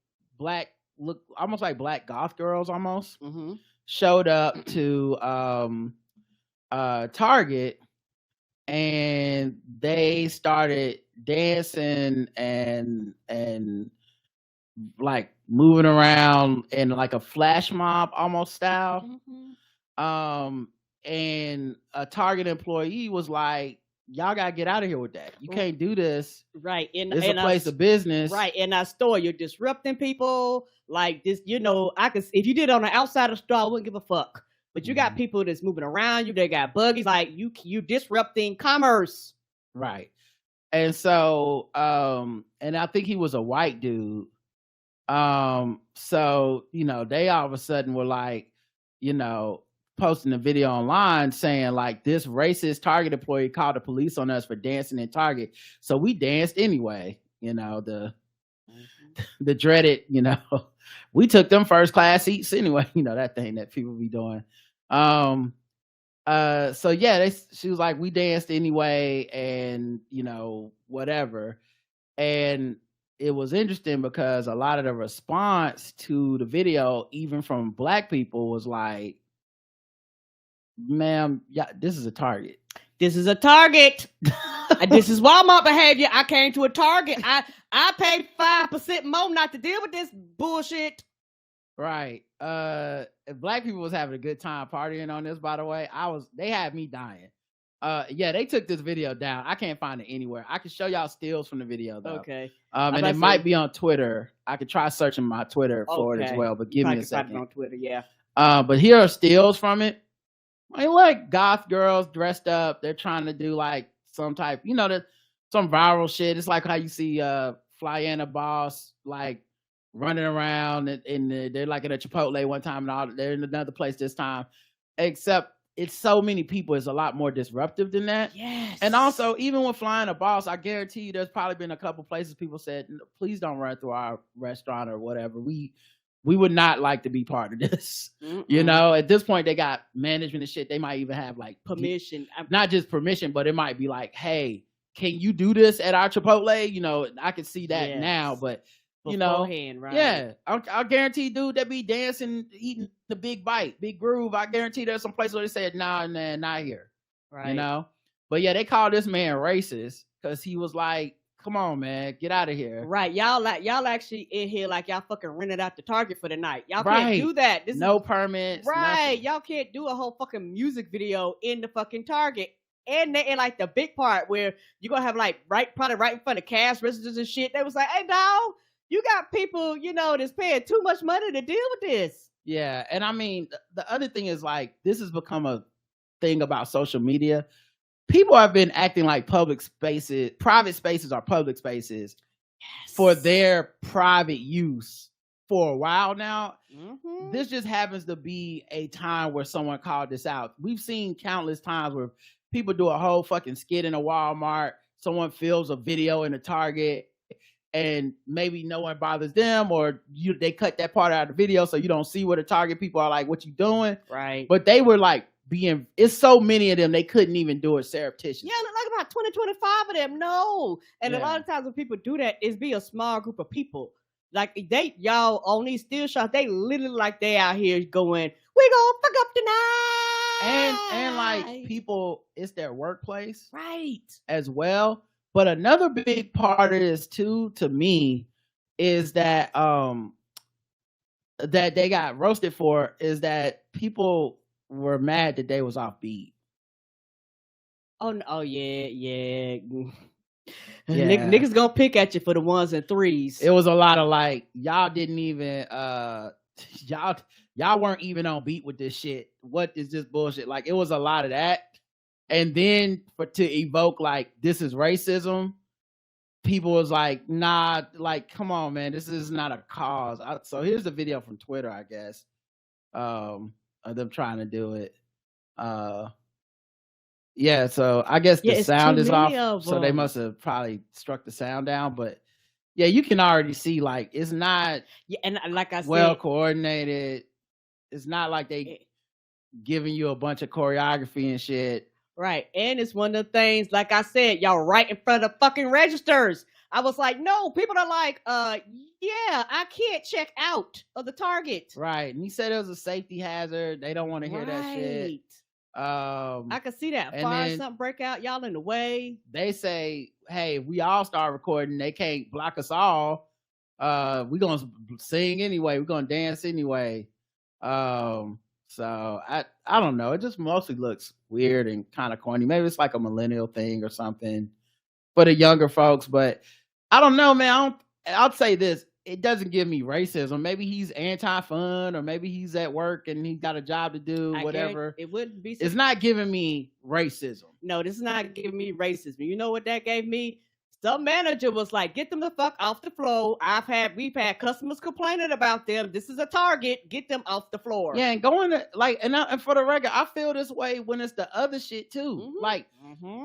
almost like black goth girls almost showed up to Target, and they started dancing and like moving around in like a flash mob almost style. And a Target employee was like, y'all gotta get out of here with that. You can't do this. Right. It's a place of business. Right. In our store, you're disrupting people like this. You know, if you did it on the outside of the store, I wouldn't give a fuck. But you got people that's moving around you. They got buggies. Like you disrupting commerce. Right. And so, and I think he was a white dude. So, you know, they all of a sudden were like, you know, posting a video online saying like, this racist Target employee called the police on us for dancing in Target. So we danced anyway, you know, the dreaded, you know, we took them first class seats anyway, you know, that thing that people be doing. So yeah, she was like, we danced anyway, and whatever. And it was interesting because a lot of the response to the video, even from Black people, was like, ma'am, yeah, this is a Target. This is a Target. This is Walmart behavior. I came to a Target. I paid 5% more not to deal with this bullshit. Right. Black people was having a good time partying on this, by the way. They had me dying. Yeah, they took this video down. I can't find it anywhere. I can show y'all stills from the video though. Okay. And it might be on Twitter. I could try searching my Twitter for it as well, but give me a second. Find it on Twitter, yeah. But here are stills from it. I like goth girls dressed up. They're trying to do like some type, some viral shit. It's like how you see Flyana Boss like running around and they're like at a Chipotle one time and they're in another place this time. Except it's so many people, it's a lot more disruptive than that. Yes. And also, even with Flying a Boss, I guarantee you there's probably been a couple places people said, please don't run through our restaurant or whatever. We would not like to be part of this. At this point, they got management and shit. They might even have like permission. Not just permission, but it might be like, hey, can you do this at our Chipotle? I can see that now, but beforehand, right? Yeah, I'll guarantee, dude, that be dancing, eating the big bite, big groove. I guarantee there's some place where they said, nah, not here. Right. But yeah, they called this man racist because he was like, come on, man, get out of here. Right. Y'all actually in here like y'all fucking rented out the Target for the night. Y'all can't do that. No permits. Right. Nothing. Y'all can't do a whole fucking music video in the fucking Target. And like the big part where you're gonna have like probably right in front of cash registers and shit. They was like, hey, dog, you got people, that's paying too much money to deal with this. Yeah. And I mean, the other thing is like, this has become a thing about social media. People have been acting like private spaces are public spaces for their private use for a while now. Mm-hmm. This just happens to be a time where someone called this out. We've seen countless times where people do a whole fucking skit in a Walmart. Someone films a video in a Target and maybe no one bothers them, or they cut that part out of the video so you don't see what the Target people are like, what you doing? Right. But they were like, it's so many of them they couldn't even do it surreptitiously. Yeah, like about 20, 25 of them. No. And a lot of times when people do that, it's be a small group of people. Like y'all on these still shots, they literally like they out here going, we gonna fuck up tonight. And like people, it's their workplace. Right. As well. But another big part of this too, to me, is that that they got roasted for is that people were mad that they was off beat. Oh yeah. Niggas gonna pick at you for the ones and threes. It was a lot of like, y'all didn't even y'all weren't even on beat with this shit. What is this bullshit? Like, it was a lot of that. And then to evoke like, this is racism, people was like, nah, like, come on, man, this is not a cause. So here's the video from Twitter, I guess, of them trying to do it. Yeah, so I guess the sound is off, so they must have probably struck the sound down. But yeah, you can already see like it's not and like I said, well coordinated. It's not like they giving you a bunch of choreography and shit. Right. And it's one of the things, like I said, y'all right in front of fucking registers. I was like, no, people are like, yeah, I can't check out of the Target. Right. And he said it was a safety hazard. They don't want to hear that shit. I could see that. Fire, something break out, y'all in the way. They say, hey, we all start recording. They can't block us all. We're going to sing anyway. We're going to dance anyway. So I don't know. It just mostly looks weird and kind of corny. Maybe it's like a millennial thing or something for the younger folks. But I don't know, man. I'll say this. It doesn't give me racism. Maybe he's anti-fun, or maybe he's at work and he's got a job to do, whatever. It wouldn't be. It's not giving me racism. No, this is not giving me racism. You know what that gave me? Some manager was like, get them the fuck off the floor. We've had customers complaining about them. This is a Target. Get them off the floor. Yeah, and going to like, and for the record, I feel this way when it's the other shit too. Mm-hmm. Like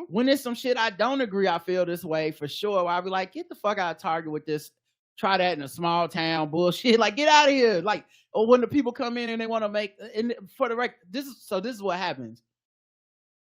when it's some shit I don't agree, I feel this way for sure. I'll be like, get the fuck out of Target with this. Try that in a small town bullshit. Like, get out of here. Like, or when the people come in and they want to make, and for the record, this is what happens.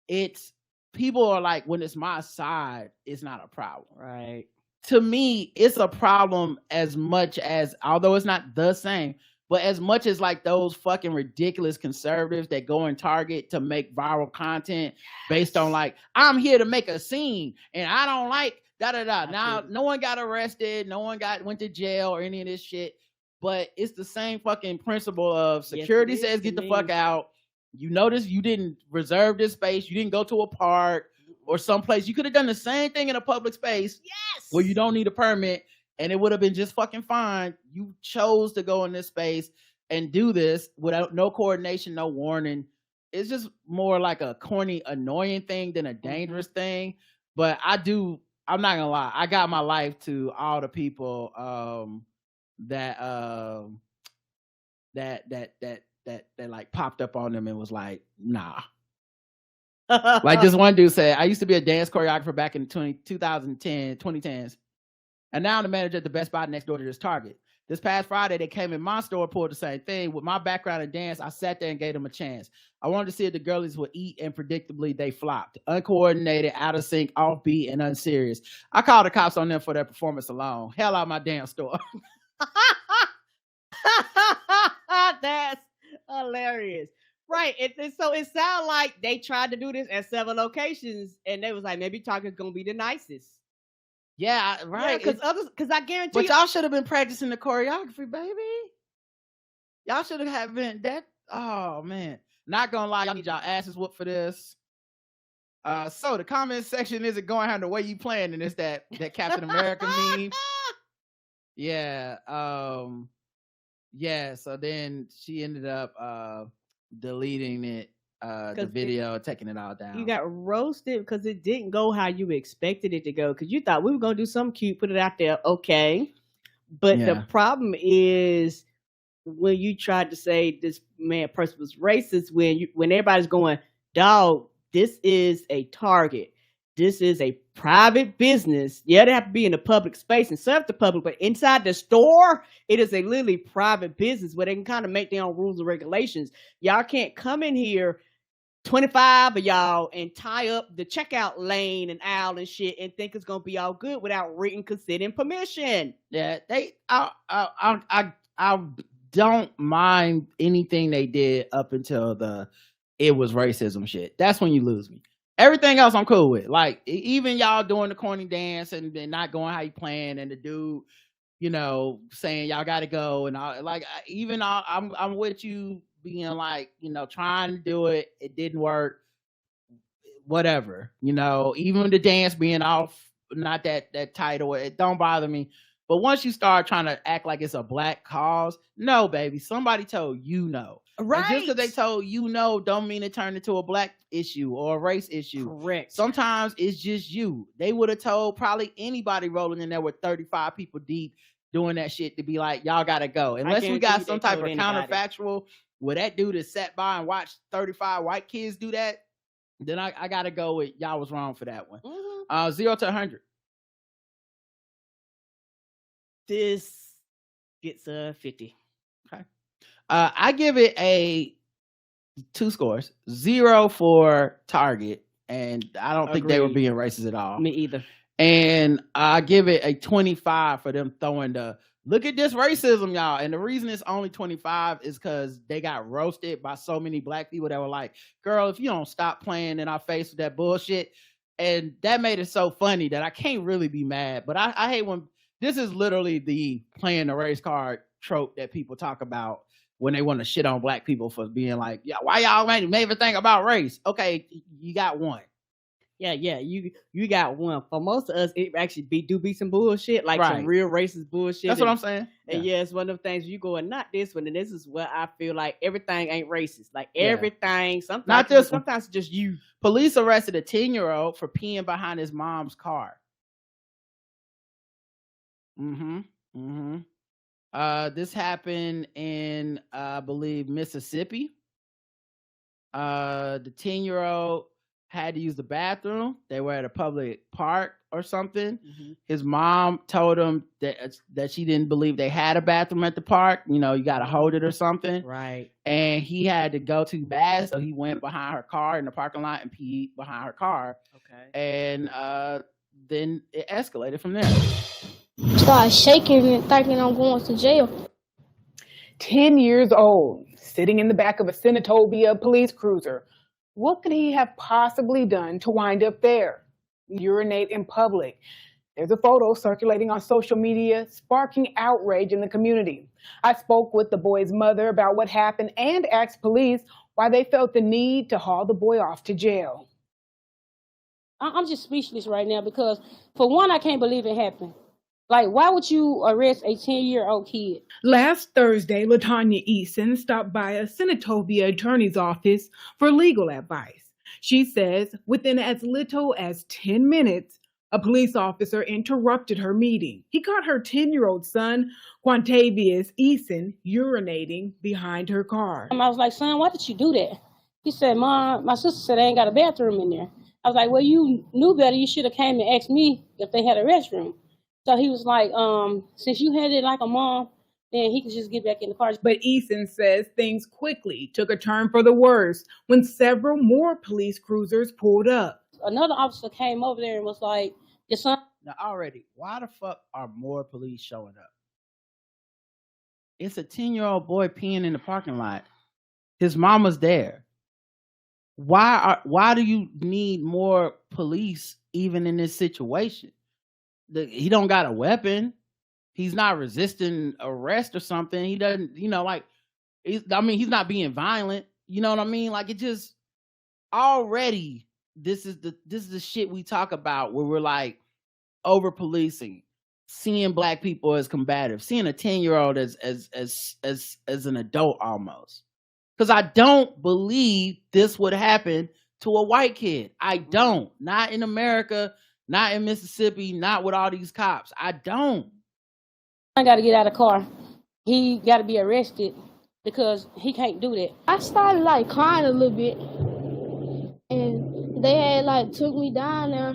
it's people are like, when it's my side, it's not a problem. Right. To me, it's a problem as much as, although it's not the same, but as much as like those fucking ridiculous conservatives that go and Target to make viral content based on like, I'm here to make a scene and I don't like da da da. Now, no one got arrested, no one went to jail or any of this shit, but it's the same fucking principle of security says get the fuck out. You notice you didn't reserve this space, you didn't go to a park or someplace. You could have done the same thing in a public space where you don't need a permit and it would have been just fucking fine. You chose to go in this space and do this without no coordination, no warning. It's just more like a corny, annoying thing than a dangerous thing. But I'm not gonna lie, I got my life to all the people that like popped up on them and was like, nah. Like this one dude said, I used to be a dance choreographer back in 2010s. And now I'm the manager at the Best Buy next door to this Target. This past Friday, they came in my store, pulled the same thing. With my background in dance, I sat there and gave them a chance. I wanted to see if the girlies would eat, and predictably, they flopped. Uncoordinated, out of sync, offbeat, and unserious. I called the cops on them for their performance alone. Hell out my damn store. That's hilarious. Right. So it sounds like they tried to do this at several locations, and they was like, maybe Target's going to be the nicest. Yeah, right. Because I guarantee but y'all should have been practicing the choreography, baby. Y'all should have been that. Oh man, not gonna lie, y'all need y'all asses whooped for this. So the comment section isn't going on the way you planned, and it's that Captain America meme. Yeah. Yeah. So then she ended up deleting it. The video, taking it all down. You got roasted because it didn't go how you expected it to go. Because you thought we were gonna do something cute, put it out there, okay. But the problem is when you tried to say this person was racist, when everybody's going, dog, this is a Target. This is a private business. Yeah, they have to be in a public space and serve the public, but inside the store, it is a literally private business where they can kind of make their own rules and regulations. Y'all can't come in here, 25 of y'all, and tie up the checkout lane and aisle and shit and think it's gonna be all good without written consent and permission. Yeah, I don't mind anything they did up until it was racism shit. That's when you lose me. Everything else I'm cool with. Like even y'all doing the corny dance and not going how you plan, and the dude, saying y'all got to go, and all, like even I'm with you being like, trying to do it, it didn't work, whatever, even the dance being off, not that title, it don't bother me. But once you start trying to act like it's a black cause, no, baby, somebody told you no. Right. And just because they told you no don't mean it turned into a black issue or a race issue. Correct. Sometimes it's just you. They would have told probably anybody rolling in there with 35 people deep doing that shit to be like, y'all got to go. Unless we got some type of counterfactual where that dude has sat by and watched 35 white kids do that, then I got to go with y'all was wrong for that one. 0 to 100. This gets a 50. Okay. I give it 2 scores. 0 for Target, and I don't think they were being racist at all. Me either. And I give it a 25 for them throwing look at this racism, y'all. And the reason it's only 25 is because they got roasted by so many black people that were like, girl, if you don't stop playing in our face with that bullshit. And that made it so funny that I can't really be mad. But I hate when this is literally the playing the race card trope that people talk about when they want to shit on black people for being like, yeah, why y'all made everything about race? Okay, you got one. Yeah, you got one. For most of us, it actually be some bullshit, like some real racist bullshit. That's what I'm saying. And yeah, it's one of the things you go, and not this one. And this is where I feel like everything ain't racist. Like everything, sometimes not this one. Sometimes it's just you. Police arrested a 10-year-old for peeing behind his mom's car. This happened in, I believe, Mississippi. The 10-year-old had to use the bathroom. They were at a public park or something. Mhm. His mom told him that she didn't believe they had a bathroom at the park. You know, you got to hold it or something. Right. And he had to go too bad, so he went behind her car in the parking lot and peed behind her car. Okay. And then it escalated from there. Started shaking and thinking I'm going to jail. 10 years old, sitting in the back of a Senatobia police cruiser. What could he have possibly done to wind up there? Urinate in public. There's a photo circulating on social media, sparking outrage in the community. I spoke with the boy's mother about what happened and asked police why they felt the need to haul the boy off to jail. I'm just speechless right now because, for one, I can't believe it happened. Like, why would you arrest a 10-year-old kid? Last Thursday, LaTanya Eason stopped by a Senatobia attorney's office for legal advice. She says within as little as 10 minutes, a police officer interrupted her meeting. He caught her 10-year-old son, Quantavious Eason, urinating behind her car. I was like, son, why did you do that? He said, Mom, my sister said they ain't got a bathroom in there. I was like, well, you knew better. You should have came and asked me if they had a restroom. So he was like, since you had it like a mom, then he could just get back in the car. But Eason says things quickly took a turn for the worse when several more police cruisers pulled up. Another officer came over there and was like, your son. Now, already, why the fuck are more police showing up? It's a 10-year-old boy peeing in the parking lot. His mama's there. Why do you need more police even in this situation? He don't got a weapon. He's not resisting arrest or something. He doesn't, he's not being violent. You know what I mean? Like, it just already, this is the shit we talk about where we're like over policing, seeing black people as combative, seeing a 10-year-old as an adult almost. Because I don't believe this would happen to a white kid. I don't. Not in America. Not in Mississippi, not with all these cops. I don't. I got to get out of the car. He got to be arrested because he can't do that. I started like crying a little bit, and they had like took me down there,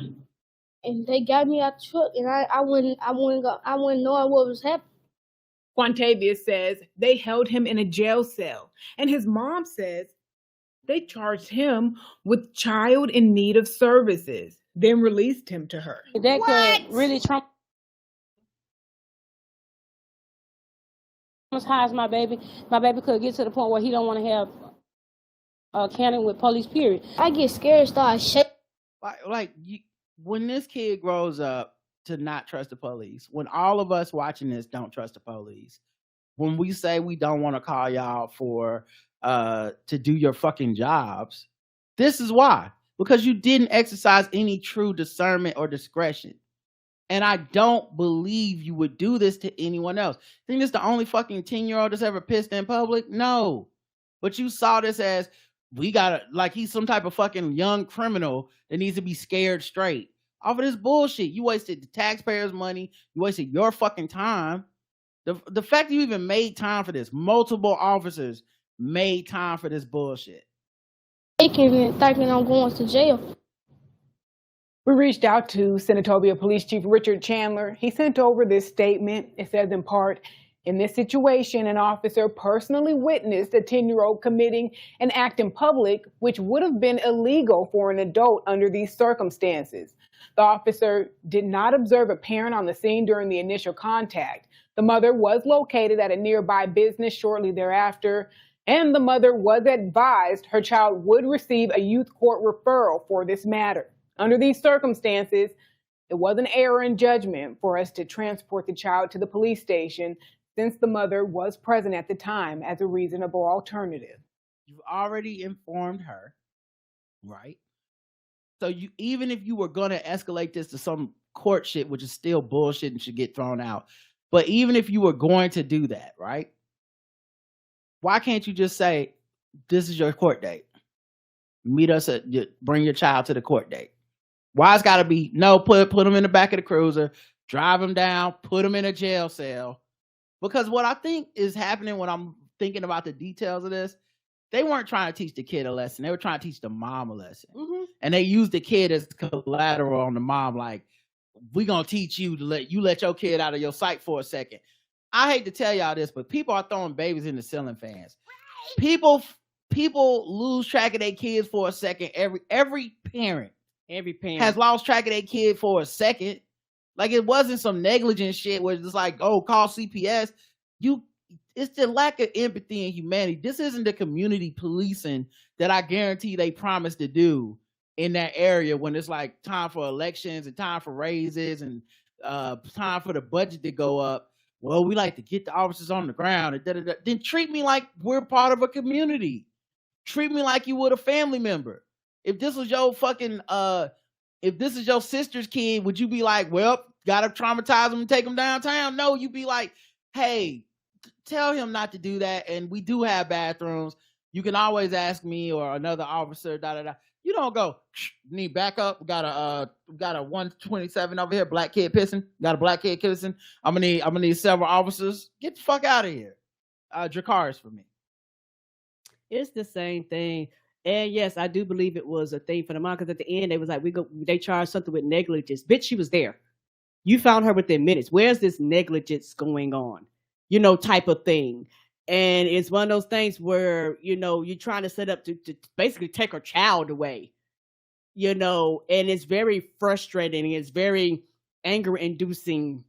and they got me out the truck, and I wouldn't know what was happening. Quantavious says they held him in a jail cell, and his mom says they charged him with child in need of services, then released him to her. That could really traumatize my baby. My baby could get to the point where he don't want to have a counting with police, period. I get scared, start shaking. When this kid grows up to not trust the police, when all of us watching this don't trust the police, when we say we don't want to call y'all for to do your fucking jobs, this is why. Because you didn't exercise any true discernment or discretion. And I don't believe you would do this to anyone else. Think this the only fucking 10-year-old that's ever pissed in public? No. But you saw this as, he's some type of fucking young criminal that needs to be scared straight. Off of this bullshit. You wasted the taxpayers' money. You wasted your fucking time. The fact that you even made time for this, multiple officers made time for this bullshit. Thinking I'm going to jail. We reached out to Senatobia Police Chief Richard Chandler. He sent over this statement. It says in part, in this situation, an officer personally witnessed a 10-year-old committing an act in public which would have been illegal for an adult under these circumstances. The officer did not observe a parent on the scene during the initial contact. The mother was located at a nearby business shortly thereafter, and the mother was advised her child would receive a youth court referral for this matter. Under these circumstances, it was an error in judgment for us to transport the child to the police station since the mother was present at the time as a reasonable alternative. You've already informed her, right? So even if you were going to escalate this to some court shit, which is still bullshit and should get thrown out, but even if you were going to do that, right? Why can't you just say, this is your court date? Meet us bring your child to the court date. Why it's got to be, no, put them in the back of the cruiser, drive them down, put them in a jail cell. Because what I think is happening when I'm thinking about the details of this they weren't trying to teach the kid a lesson. They were trying to teach the mom a lesson. Mm-hmm. And they used the kid as collateral on the mom. Like, we gonna teach you to let your kid out of your sight for a second. I hate to tell y'all this, but people are throwing babies in the ceiling fans. Right. People lose track of their kids for a second. Every parent has lost track of their kid for a second. Like, it wasn't some negligent shit where it's like, oh, call CPS. It's the lack of empathy and humanity. This isn't the community policing that I guarantee they promised to do in that area when it's like time for elections and time for raises and time for the budget to go up. Well, we like to get the officers on the ground. And then treat me like we're part of a community. Treat me like you would a family member. If this was your fucking, if this is your sister's kid, would you be like, well, gotta traumatize them and take them downtown? No, you'd be like, hey, tell him not to do that. And we do have bathrooms. You can always ask me or another officer, You don't go, need backup. We got a 127 over here, black kid pissing. Got a black kid pissing. I'm gonna need several officers. Get the fuck out of here. Dracarys for me. It's the same thing. And yes, I do believe it was a thing for the mom, because at the end they was like, they charged something with negligence. Bitch, she was there. You found her within minutes. Where's this negligence going on? Type of thing. And it's one of those things where, you're trying to set up to basically take her child away, and it's very frustrating. It's very anger inducing,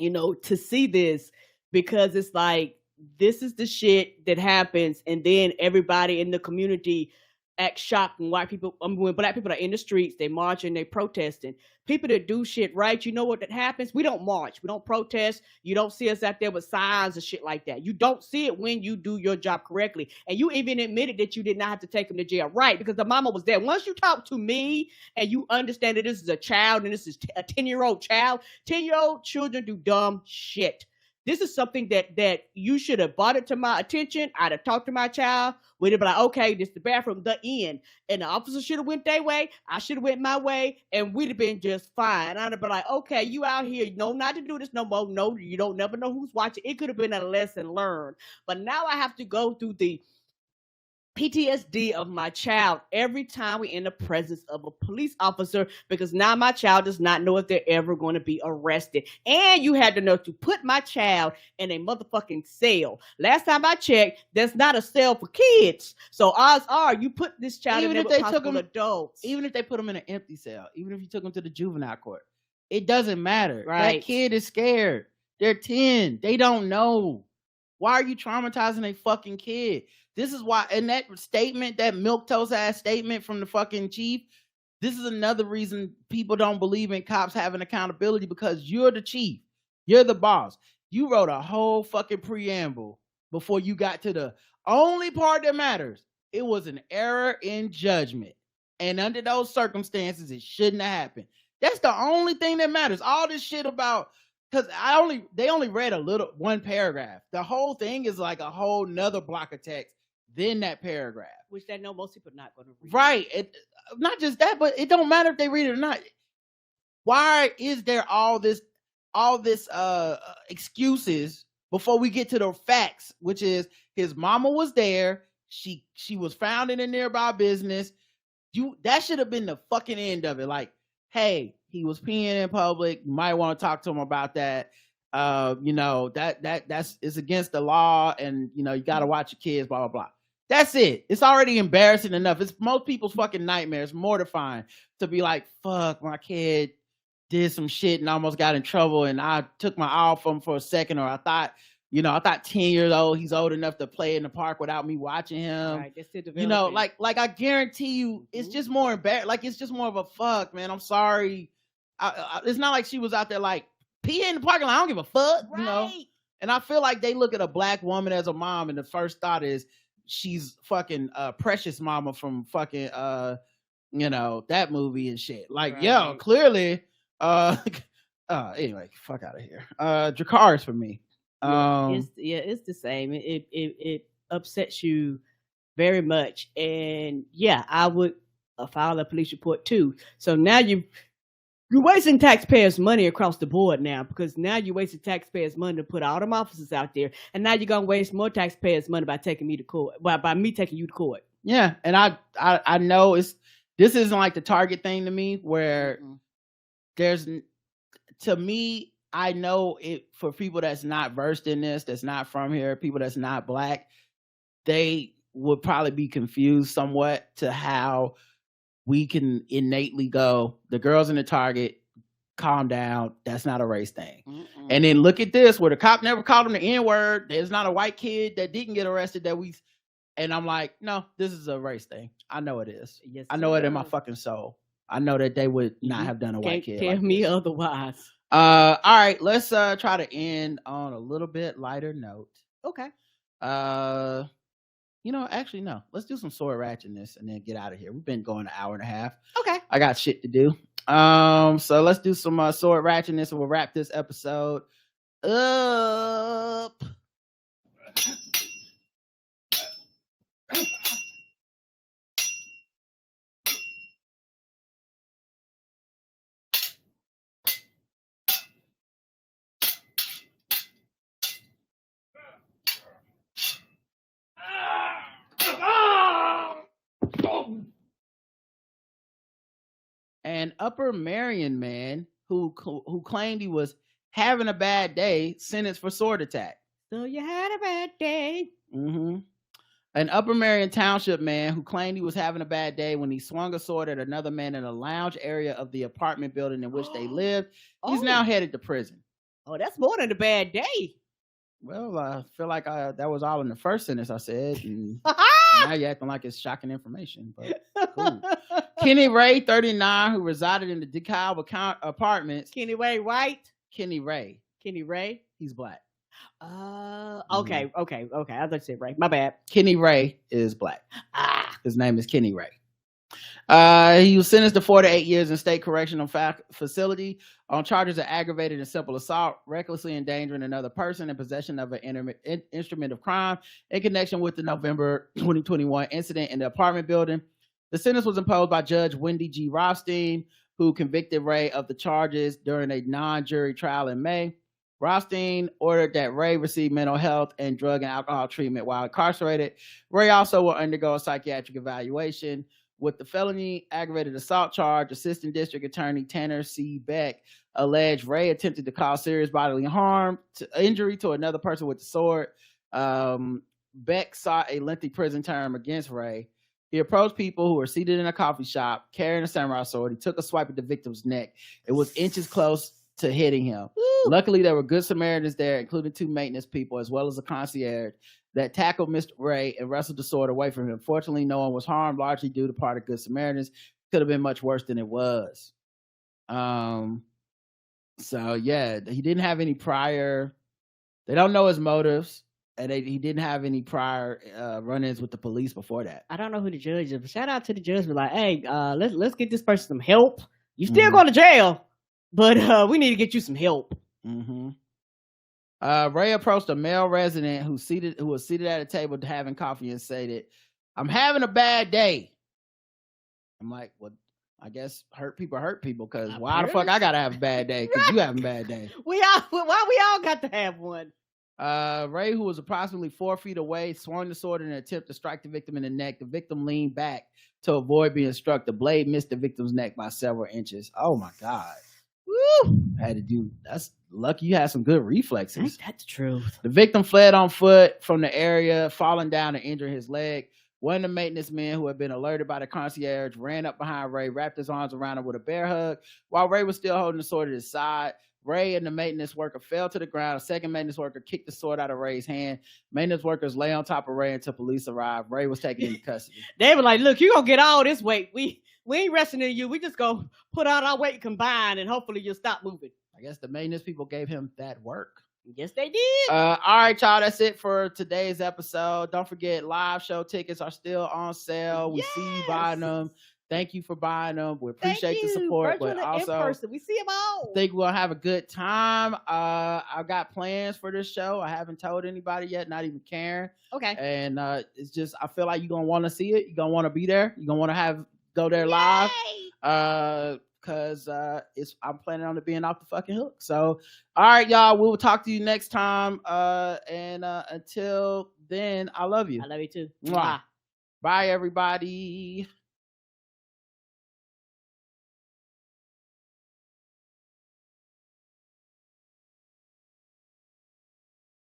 to see this, because it's like, this is the shit that happens. And then everybody in the community act shocked when when black people are in the streets, they marching, they protesting. People that do shit right, you know what that happens? We don't march, we don't protest. You don't see us out there with signs and shit like that. You don't see it when you do your job correctly. And you even admitted that you did not have to take him to jail, right? Because the mama was there. Once you talk to me and you understand that this is a child and this is a 10-year-old child, 10-year-old children do dumb shit. This is something that you should have brought it to my attention. I'd have talked to my child. We'd have been like, okay, this is the bathroom, the end. And the officer should have went their way. I should have went my way. And we'd have been just fine. I'd have been like, okay, you out here, you know not to do this no more. No, you don't never know who's watching. It could have been a lesson learned. But now I have to go through the PTSD of my child every time we're in the presence of a police officer, because now my child does not know if they're ever going to be arrested. And you had to know to put my child in a motherfucking cell. Last time I checked, there's not a cell for kids. So odds are you put this child in there with possible adults. Even if they put them in an empty cell, even if you took them to the juvenile court, it doesn't matter. Right. That kid is scared. They're 10. They don't know. Why are you traumatizing a fucking kid? This is why, and that statement, that milquetoast ass statement from the fucking chief, this is another reason people don't believe in cops having accountability, because you're the chief. You're the boss. You wrote a whole fucking preamble before you got to the only part that matters. It was an error in judgment. And under those circumstances, it shouldn't have happened. That's the only thing that matters. All this shit about, because they only read one paragraph. The whole thing is like a whole nother block of text. Then that paragraph, which they know most people are not going to read. Right. Not just that, but it don't matter if they read it or not. Why is there all this excuses before we get to the facts, which is his mama was there. She was found in a nearby business. That should have been the fucking end of it. Like, hey, he was peeing in public. You might want to talk to him about that. That's it's against the law, and you got to watch your kids, blah blah blah. That's it. It's already embarrassing enough. It's most people's fucking nightmare. It's mortifying to be like, fuck, my kid did some shit and almost got in trouble, and I took my eye off him for a second, or I thought 10 years old, he's old enough to play in the park without me watching him. Right, that's still like I guarantee you, it's just more embarrassing. Like, it's just more of a fuck, man. I'm sorry. It's not like she was out there like pee in the parking lot. I don't give a fuck, right. And I feel like they look at a black woman as a mom, and the first thought is she's fucking Precious Mama from fucking that movie and shit. Like, right. Yo, clearly anyway, fuck out of here. Dracarys for me. It's the same. It upsets you very much. And yeah, I would file a police report too. So now You're wasting taxpayers' money across the board now, because now you're wasting taxpayers' money to put all them officers out there, and now you're gonna waste more taxpayers' money by taking me to court, by me taking you to court. Yeah, and I know this isn't like the Target thing to me, where to me, I know it for people that's not versed in this, that's not from here, people that's not black, they would probably be confused somewhat to how we can innately go, the girls in the Target, calm down, that's not a race thing. And then look at this, where the cop never called him the N-word. There's not a white kid that didn't get arrested and I'm like, no, this is a race thing. I know it is. Yes, I know it in my fucking soul. I know that they would not have done a white kid. Tell like me this. otherwise. All right, let's try to end on a little bit lighter note. Okay. Actually, no. Let's do some sword ratchetness and then get out of here. We've been going an hour and a half. Okay. I got shit to do. So let's do some sword ratchetness and we'll wrap this episode up. An Upper Marion man who claimed he was having a bad day sentenced for sword attack. So you had a bad day. An Upper Marion Township man who claimed he was having a bad day when he swung a sword at another man in a lounge area of the apartment building in which they lived. He's now headed to prison. Oh, that's more than a bad day. Well, I feel like that was all in the first sentence I said. And now you're acting like it's shocking information. But cool. Kenny Ray, 39, who resided in the DeKalb apartments. Kenny Ray White? Kenny Ray. Kenny Ray? He's black. Okay. I thought you said Ray. My bad. Kenny Ray is black. His name is Kenny Ray. He was sentenced to 4 to 8 years in state correctional facility on charges of aggravated and simple assault, recklessly endangering another person, and possession of an instrument of crime in connection with the November 2021 incident in the apartment building. The sentence was imposed by Judge Wendy G. Rothstein, who convicted Ray of the charges during a non-jury trial in May. Rothstein ordered that Ray receive mental health and drug and alcohol treatment while incarcerated. Ray also will undergo a psychiatric evaluation. With the felony aggravated assault charge, Assistant District Attorney Tanner C. Beck alleged Ray attempted to cause serious bodily injury to another person with the sword. Beck sought a lengthy prison term against Ray. He approached people who were seated in a coffee shop carrying a samurai sword. He took a swipe at the victim's neck. It was inches close to hitting him. Woo! Luckily, there were good Samaritans there, including 2 maintenance people, as well as a concierge, that tackled Mr. Ray and wrestled the sword away from him. Fortunately, no one was harmed, largely due to part of Good Samaritans. Could have been much worse than it was. So yeah, he didn't have any prior. They don't know his motives, and he didn't have any prior run-ins with the police before that. I don't know who the judge is, but shout out to the judge. Be like, hey, let's get this person some help. You still going to jail, but we need to get you some help. Ray approached a male resident who was seated at a table having coffee and said, "I'm having a bad day." I'm like, well, I guess hurt people, because why the fuck I gotta have a bad day? Because you having a bad day. Why we all got to have one? Ray, who was approximately 4 feet away, swung the sword in an attempt to strike the victim in the neck. The victim leaned back to avoid being struck. The blade missed the victim's neck by several inches. Oh my God. Woo! That's lucky you had some good reflexes. Ain't that the truth? The victim fled on foot from the area, falling down and injuring his leg. One of the maintenance men who had been alerted by the concierge ran up behind Ray, wrapped his arms around him with a bear hug. While Ray was still holding the sword at his side, Ray and the maintenance worker fell to the ground. A second maintenance worker kicked the sword out of Ray's hand. Maintenance workers lay on top of Ray until police arrived. Ray was taken into custody. They were like, look, you're going to get all this weight. We ain't resting in you. We just going to put out our weight combined, and hopefully you'll stop moving. I guess the maintenance people gave him that work. Yes, they did. All right, y'all. That's it for today's episode. Don't forget, live show tickets are still on sale. We see you buying them. Thank you for buying them. We appreciate the support, but also we see them all. Think we'll have a good time. I've got plans for this show. I haven't told anybody yet, not even Karen. Okay. And it's just, I feel like you're gonna want to see it. You're gonna want to be there. You're gonna want to go there live. Because because I'm planning on it being off the fucking hook. So, all right, y'all, we will talk to you next time. And until then, I love you. I love you too. Mwah. Bye, everybody.